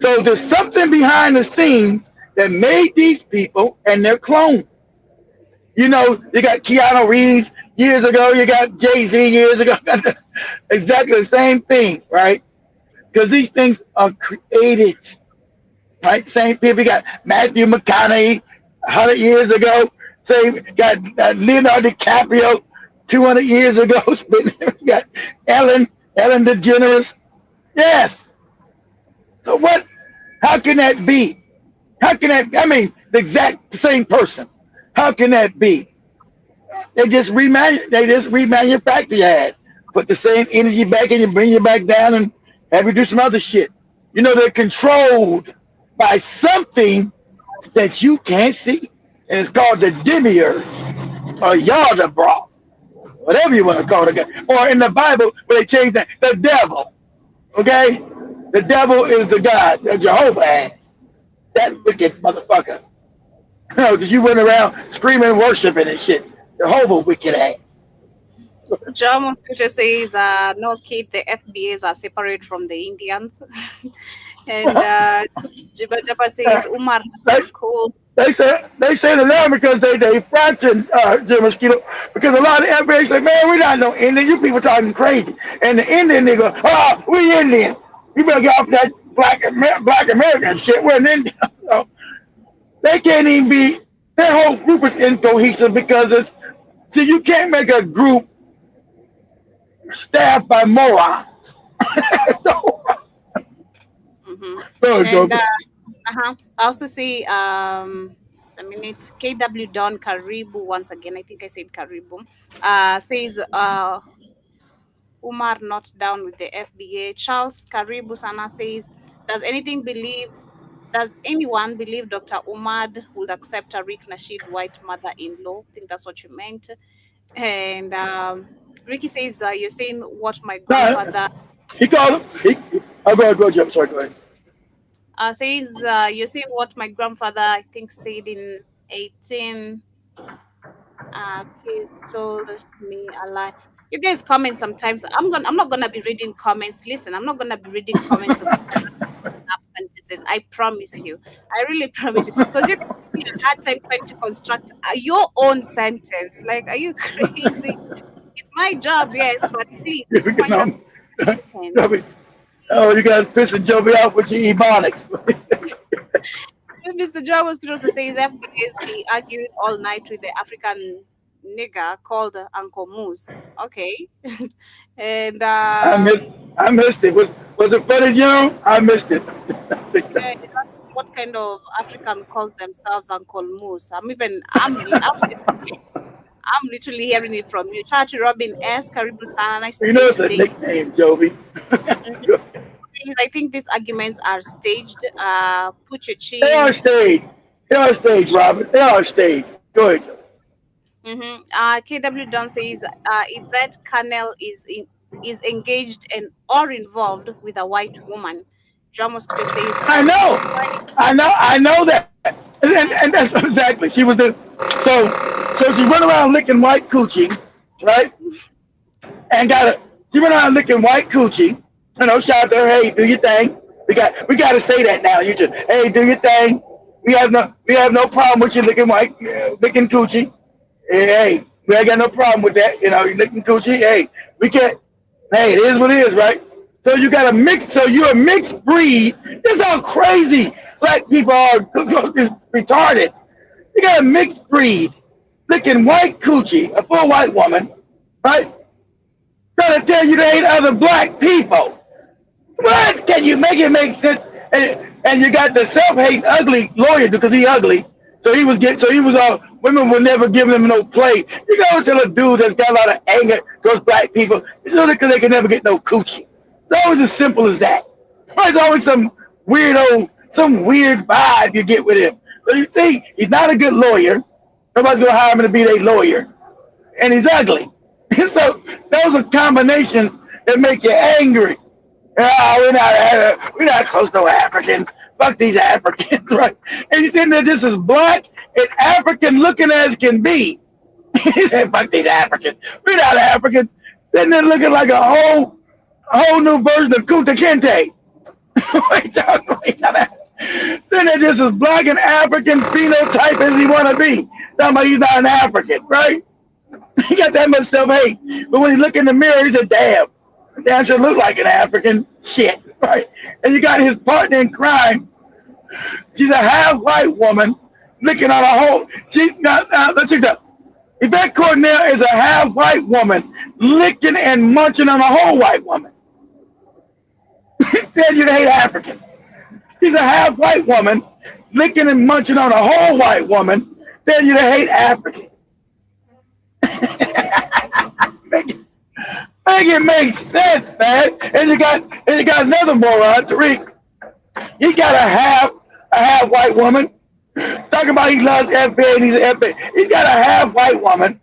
So there's something behind the scenes that made these people and their clones. You got Keanu Reeves years ago, you got Jay-Z years ago. Exactly the same thing, right? Because these things are created, right? Same people. You got Matthew McConaughey 100 years ago. Same got Leonardo DiCaprio 200 years ago. You got Ellen DeGeneres. Yes. So how How can that be? How can that? I mean, the exact same person. How can that be? They just remanufacture your ass, put the same energy back in you, bring you back down, and have you do some other shit. You know, they're controlled by something that you can't see, and it's called the demiurge or Yaldabaoth, whatever you want to call it. Or in the Bible, where they change that, the devil. Okay, the devil is the God that Jehovah has. That wicked motherfucker. No, because you went around screaming, worshiping and shit. Jehovah wicked ass. German scripture says, no kid, the FBAs are separate from the Indians. And Jibba Jabba says, Umar is cool. They say the now because they fraction Jim Mosquito, because a lot of FBA say, man, we're not no Indian. You people talking crazy. And the Indian nigga, oh, we Indian. You better get off that black American shit. We're an Indian. So they can't even be, their whole group is incohesive because it's, see, you can't make a group staffed by morons. And I also see just a minute, KW Don Karibu once again, I think I said Karibu, says Umar not down with the FBA. Charles Karibu Sana says, does anyone believe Dr. Umar would accept a Rick Nasheed white mother-in-law? I think that's what you meant. And Ricky says, you're saying what my grandfather... He called him. Go, Jim. Sorry, go ahead. Says, you're saying what my grandfather, I think, said in 18... he told me a lie. You guys comment sometimes. I'm not gonna be reading comments. Listen, I'm not gonna be reading comments of sentences. I promise you. I really promise you. Because you're gonna have a hard time trying to construct your own sentence. Like, are you crazy? It's my job, yes, but please. Oh, you guys pissing Joby off with your ebonics. Mr. Joe was also says FBA argued all night with the African nigger called Uncle Moose. Okay. And I missed it. Was it funny, Joe? I missed it. What kind of African calls themselves Uncle Moose? I'm literally hearing it from you. Chachi Robin S. Karibu Sana. Nice to see you today. It's a nickname, Joby. I think these arguments are staged. Put your chin. They are staged, Robin. They are staged. Go ahead, Joby. KW Don says Yvette Cannell is engaged or involved with a white woman. Jamos says I know that. And that's exactly. She was so she went around licking white coochie, right? And she went around licking white coochie. You know, shout out to her, hey, do your thing. We got to say that now. You just, hey, do your thing. We have no problem with you licking coochie. Hey, we ain't got no problem with that. You know, you licking coochie. Hey, we can't. Hey, it is what it is, right? So you got a mix. So you're a mixed breed. That's how crazy black people are. It's retarded. You got a mixed breed, licking white coochie, a full white woman, right? Trying to tell you there ain't other black people. What? Can you make it make sense? And you got the self-hating ugly lawyer because he ugly. So he was women were never giving him no play. You gotta tell a dude that's got a lot of anger towards black people, it's only because they can never get no coochie. It's always as simple as that. There's always some weird vibe you get with him. So you see, he's not a good lawyer. Nobody's gonna hire him to be their lawyer. And he's ugly. So those are combinations that make you angry. Oh, we're not close to Africans. Fuck these Africans, right? And he's sitting there just as black and African looking as can be. He said, fuck these Africans. We're not Africans. Sitting there looking like a whole new version of Kunta Kinte. Sitting there just as black and African phenotype as he want to be. Talking about he's not an African, right? He got that much self-hate. But when he look in the mirror, he said, damn should look like an African. Shit, right? And you got his partner in crime. She's a half-white woman licking on a whole. Let's check that. Yvette Cornell is a half-white woman licking and munching on a whole white woman. Tell you to hate Africans. She's a half white woman, licking and munching on a whole white woman, telling you to hate Africans. Make it make sense, man. And you got another moron, Tariq. He got a half white woman. Talking about he loves FBA and he's an FBA. He's got a half white woman,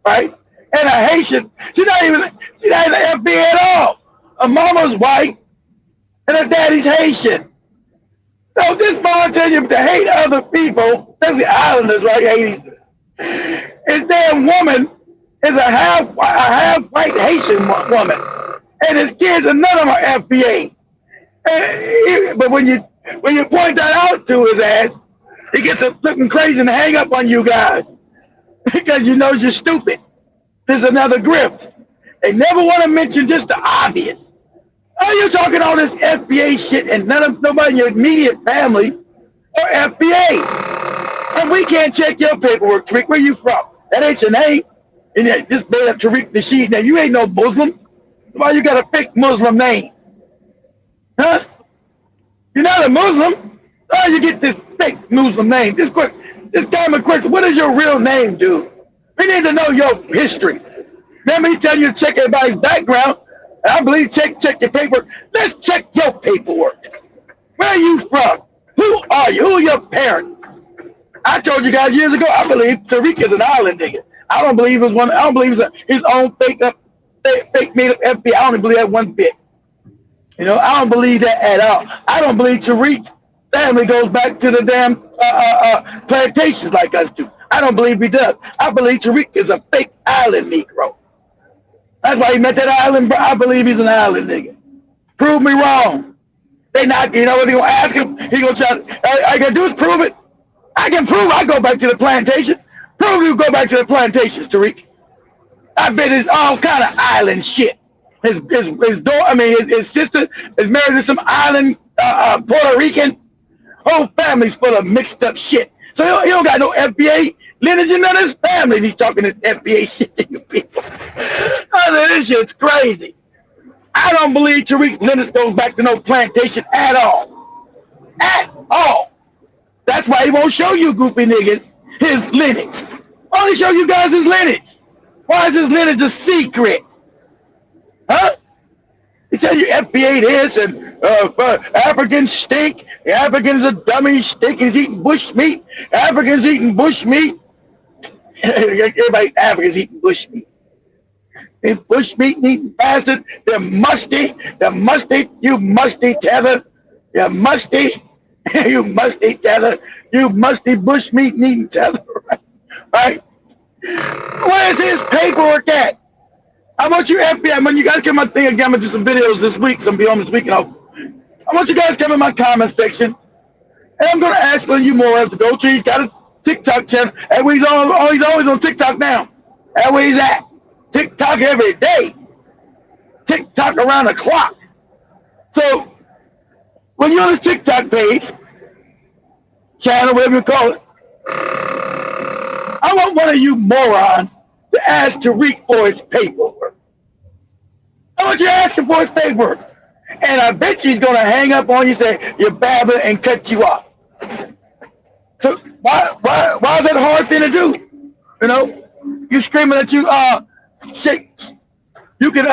right? And a Haitian. She's not even an FBA at all. Her mama's white and her daddy's Haitian. So this man telling you to hate other people, especially islanders, right? Hades. His damn woman is a half white Haitian woman, and his kids, and none of them are FBAs. But when you point that out to his ass, he gets to looking crazy and hang up on you guys because he knows you're stupid. There's another grift. They never want to mention just the obvious. Oh, you're talking all this FBA shit, and nobody in your immediate family are FBA. And we can't check your paperwork, Tariq. Where you from? That ain't your name. And you just made up Tariq Nasheed. Now, you ain't no Muslim. Why you got a fake Muslim name? Huh? You're not a Muslim. Oh, you get this fake Muslim name. This common question, what is your real name, dude? We need to know your history. Let me tell you to check everybody's background. I believe check your paperwork. Let's check your paperwork. Where are you from? Who are you? Who are your parents? I told you guys years ago, I believe Tariq is an island nigga. I don't believe it's one. I don't believe it's his own fake made up FBI. I don't believe that one bit. You know, I don't believe that at all. I don't believe Tariq's family goes back to the damn plantations like us do. I don't believe he does. I believe Tariq is a fake island Negro. That's why he met that island, bro. I believe he's an island nigga. Prove me wrong. They not, you know what they gonna ask him? He gonna try to, all I gotta do is prove it. I can prove I go back to the plantations. Prove you go back to the plantations, Tariq. I bet it's all kind of island shit. His sister is married to some island Puerto Rican. Whole family's full of mixed up shit. So he don't got no FBA lineage in none of his family. And he's talking this FBA shit to you people. This shit's crazy. I don't believe Tariq's lineage goes back to no plantation at all. At all. That's why he won't show you goofy niggas his lineage. Only show you guys his lineage. Why is his lineage a secret? Huh? He said you FBA this and Africans stink. Africans are dummies, stink, and he's eating bush meat. Africans eating bush meat. Everybody, Africans eating bush meat. They bush meat and eating bastard. They're musty. They're musty. You musty tether. You're musty. You musty tether. You musty bush meat and eating tether. Right? Where's his paperwork at? I want you FBI, when you guys come on thing again, I'm gonna do some videos this week, some be on this week, I want you guys to come in my comment section, and I'm gonna ask one of you morons to go to. He's got a TikTok channel, and he's always on TikTok now. That's where he's at. TikTok every day. TikTok around the clock. So when you're on the TikTok page, channel, whatever you call it, I want one of you morons to ask Tariq for his paperwork. I want you to ask him for his paperwork. And I bet you he's going to hang up on you, say, you're babbling, and cut you off. So why is that a hard thing to do? You know, you screaming that you can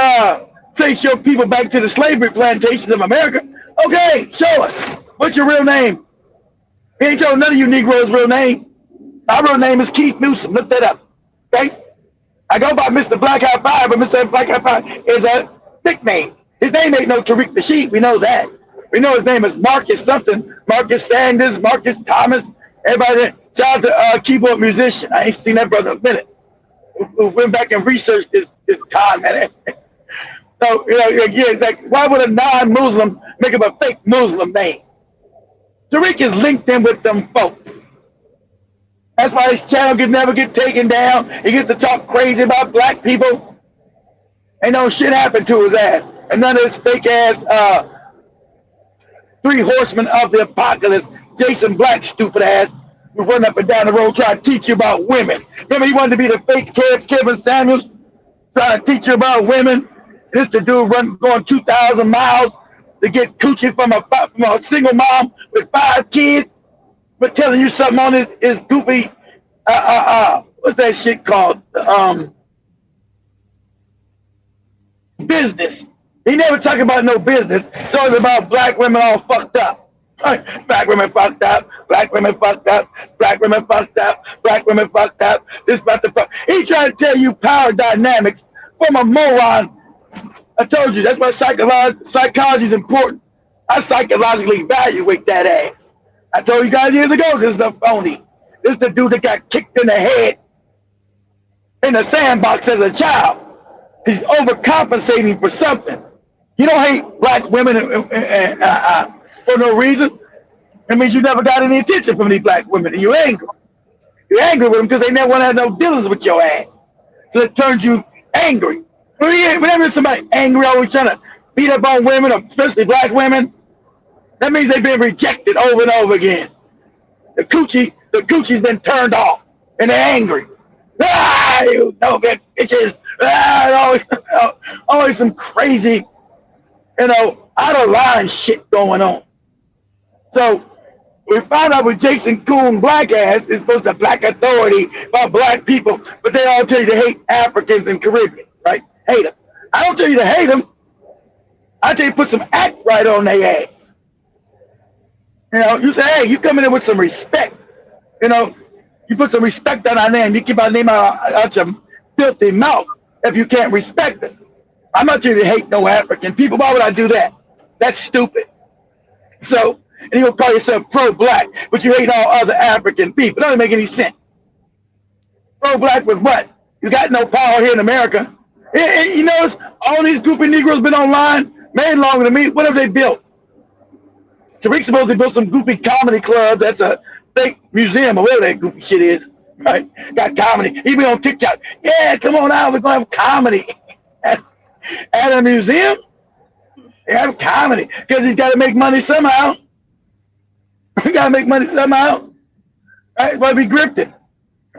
trace your people back to the slavery plantations of America. Okay, show us. What's your real name? He ain't told none of you Negroes' real name. My real name is Keith Newsom. Look that up. Okay? I go by Mr. Black High Five, but Mr. Black High Five is a nickname. His name ain't no Tariq the Sheep. We know that. We know his name is Marcus something. Marcus Sanders, Marcus Thomas. Everybody, shout out to keyboard musician. I ain't seen that brother in a minute. Who went back and researched this con, man. So, you know, yeah, it's like, why would a non-Muslim make up a fake Muslim name? Tariq is linked in with them folks. That's why his channel can never get taken down. He gets to talk crazy about black people. Ain't no shit happened to his ass. And none of his fake ass three horsemen of the apocalypse, Jason Black stupid ass, who run up and down the road trying to teach you about women. Remember he wanted to be the fake Kevin Samuels, trying to teach you about women. This the dude going 2,000 miles to get coochie from a single mom with 5 kids, but telling you something on his goofy, what's that shit called? Business. He never talk about no business. It's always about black women all fucked up. Black women fucked up. Black women fucked up. Black women fucked up. Black women fucked up. This about the fuck. He trying to tell you power dynamics from a moron. I told you that's why psychology is important. I psychologically evaluate that ass. I told you guys years ago because it's a phony. This is the dude that got kicked in the head in the sandbox as a child. He's overcompensating for something. You don't hate black women for no reason. It means you never got any attention from these black women. And you're angry. You're angry with them because they never want to have no dealings with your ass. So it turns you angry. Whenever somebody angry, always trying to beat up on women, especially black women, that means they've been rejected over and over again. The coochie's been turned off, and they're angry. Ah, you no good bitches. Ah, always some crazy, out of line shit going on. So we found out with Jason Coon black ass is supposed to black authority by black people, but they all tell you to hate Africans and Caribbeans, right? Hate them. I don't tell you to hate them. I tell you to put some act right on their ass. You say, hey, you come in there with some respect. You put some respect on our name. You keep our name out your filthy mouth if you can't respect us. I'm not trying to hate no African people. Why would I do that? That's stupid. So, and you will call yourself pro-black, but you hate all other African people. It doesn't make any sense. Pro-black with what? You got no power here in America. You notice all these groupie Negroes been online, made longer than me. What have they built? Tariq supposed to build some goofy comedy club. That's a fake museum or whatever that goofy shit is. Right? Got comedy. He be on TikTok. Yeah, come on out. We're going to have comedy. At a museum? They have comedy. Because he's got to make money somehow. He got to make money somehow. Right? But be grifted.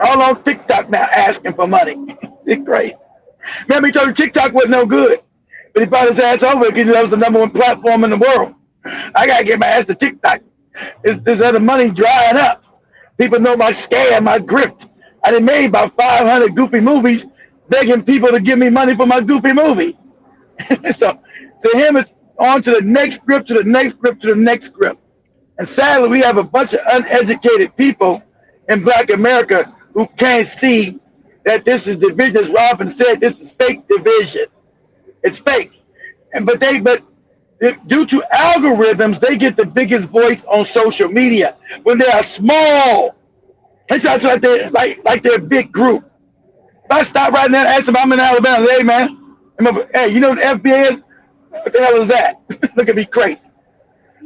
All on TikTok now asking for money. It's crazy. Remember he told you TikTok wasn't no good. But he brought his ass over because that was the #1 platform in the world. I got to get my ass to TikTok. This other money drying up. People know my scam, my grift. I done made about 500 goofy movies begging people to give me money for my goofy movie. So to him, it's on to the next script, to the next script, to the next script. And sadly, we have a bunch of uneducated people in Black America who can't see that this is division. As Robin said, this is fake division. It's fake. But due to algorithms, they get the biggest voice on social media when they are small. They try to like they're a big group. If I stop right now and ask them, I'm in Alabama, hey man, hey, you know what the FBA is? What the hell is that? Look at me crazy.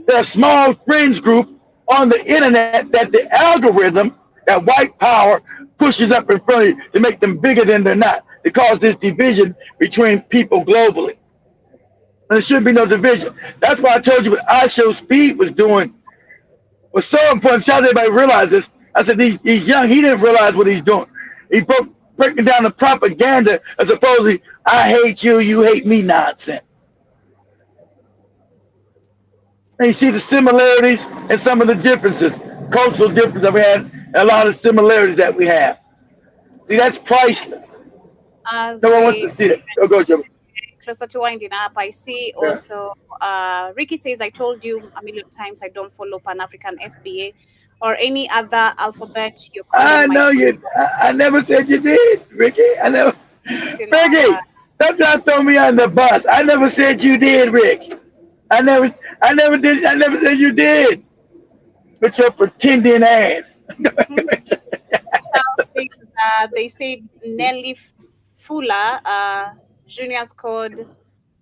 They're a small fringe group on the internet that the algorithm, that white power, pushes up in front of you to make them bigger than they're not, to cause this division between people globally. And there should be no division. That's why I told you what I Show Speed was doing was so important. Shout out everybody realize this. I said he's young. He didn't realize what he's doing. He breaking down the propaganda as opposed to I hate you, you hate me nonsense. And you see the similarities and some of the differences, cultural differences that we had, and a lot of similarities that we have. See, that's priceless. No one wants to see that. Go, Jimmy. Closer to winding up, I see also Ricky says, I told you a million times I don't follow Pan-African FBA or any other alphabet. I know you. I never said you did, Ricky. I never. Ricky, don't try to throw me on the bus. I never said you did, Rick. I never did. I never said you did. But your pretending ass. They say Nelly Fuller, Junior's Code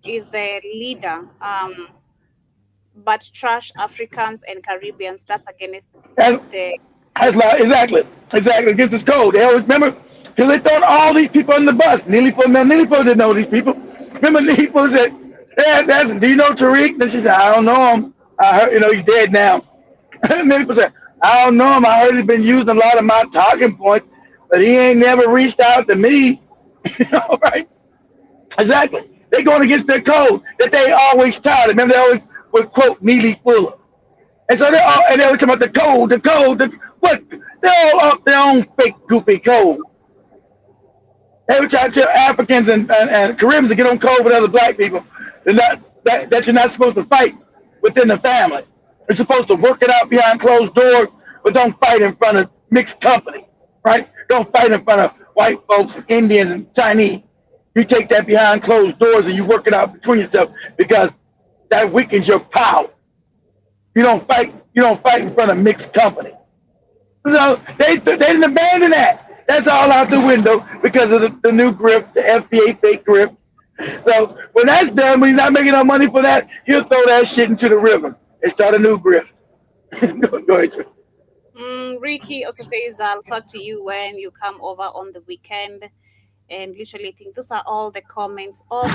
is the leader, but trash Africans and Caribbeans. That's against the. Exactly against his code. They always remember because they thrown all these people on the bus. Nelly Fuller didn't know these people. Remember, Nelly Fuller said, "Yeah, do you know Tariq?" And she said, "I don't know him. I heard, he's dead now." Nelly Fuller said, "I don't know him. I heard he's been using a lot of my talking points, but he ain't never reached out to me." Right? Exactly. They're going against their code that they always touted. Remember, they always with quote Neely Fuller. And so they're all, and they were talking about the code, what? They're all off their own fake goofy code. They were trying to tell Africans and Caribbeans to get on code with other black people. They're not, that you're not supposed to fight within the family. You're supposed to work it out behind closed doors, but don't fight in front of mixed company, right? Don't fight in front of white folks, Indians, and Chinese. You take that behind closed doors and you work it out between yourself because that weakens your power. You don't fight in front of mixed company. So they didn't abandon that. That's all out the window because of the new grip, the FBA fake grip. So when that's done, when he's not making no money for that, he'll throw that shit into the river and start a new grip. Go ahead, Trey. Ricky also says, I'll talk to you when you come over on the weekend. And literally, I think those are all the comments of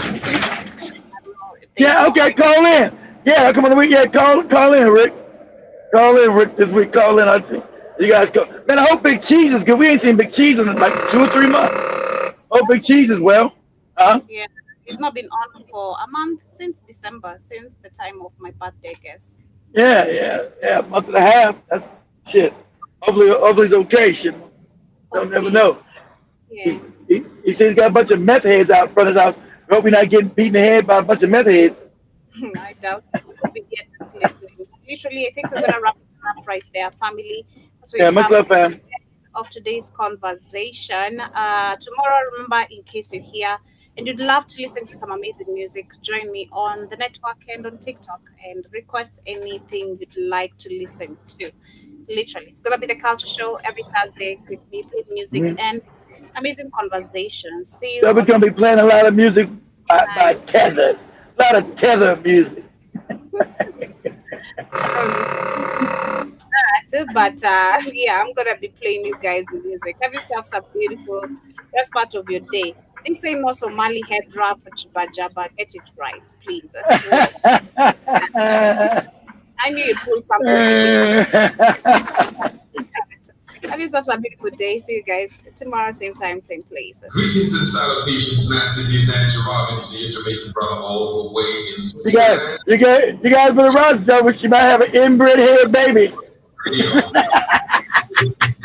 Yeah, okay, call in. Yeah, come on the week. Yeah, call in, Rick. Call in, Rick, this week. Call in. I think you guys go. Man, I hope Big Cheese is good. We ain't seen Big Cheese in like 2 or 3 months. Hope Big Cheese is well. Huh? Yeah, he's not been on for a month since December, since the time of my birthday, I guess. Yeah, a month and a half. That's shit. Hopefully he's okay. Shit. Don't never know. Yeah. He says he's got a bunch of meth heads out in front of his house. I hope he's not getting beaten in the head by a bunch of meth heads. I doubt he will be here just listening. Literally, I think we're gonna wrap it up right there, family. So Yeah, much love, fam. Of today's conversation. Tomorrow, remember, in case you're here and you'd love to listen to some amazing music, join me on the network and on TikTok and request anything you'd like to listen to. Literally, it's gonna be the Culture Show every Thursday with me playing music and amazing conversations. See you. So we're gonna be playing a lot of music by tethers. A lot of tether music. But yeah, I'm gonna be playing you guys music. Have yourselves a beautiful best part of your day. This ain't no Somali head wrap for Jabba Jabba. Get it right, please. I knew you'd pull something. Have yourselves a beautiful day. See you guys tomorrow, same time, same place. Greetings and salutations, massive news, Andrew Robinson, your Jamaican brother, all the way in. You guys better run, so she might have an inbred hair baby.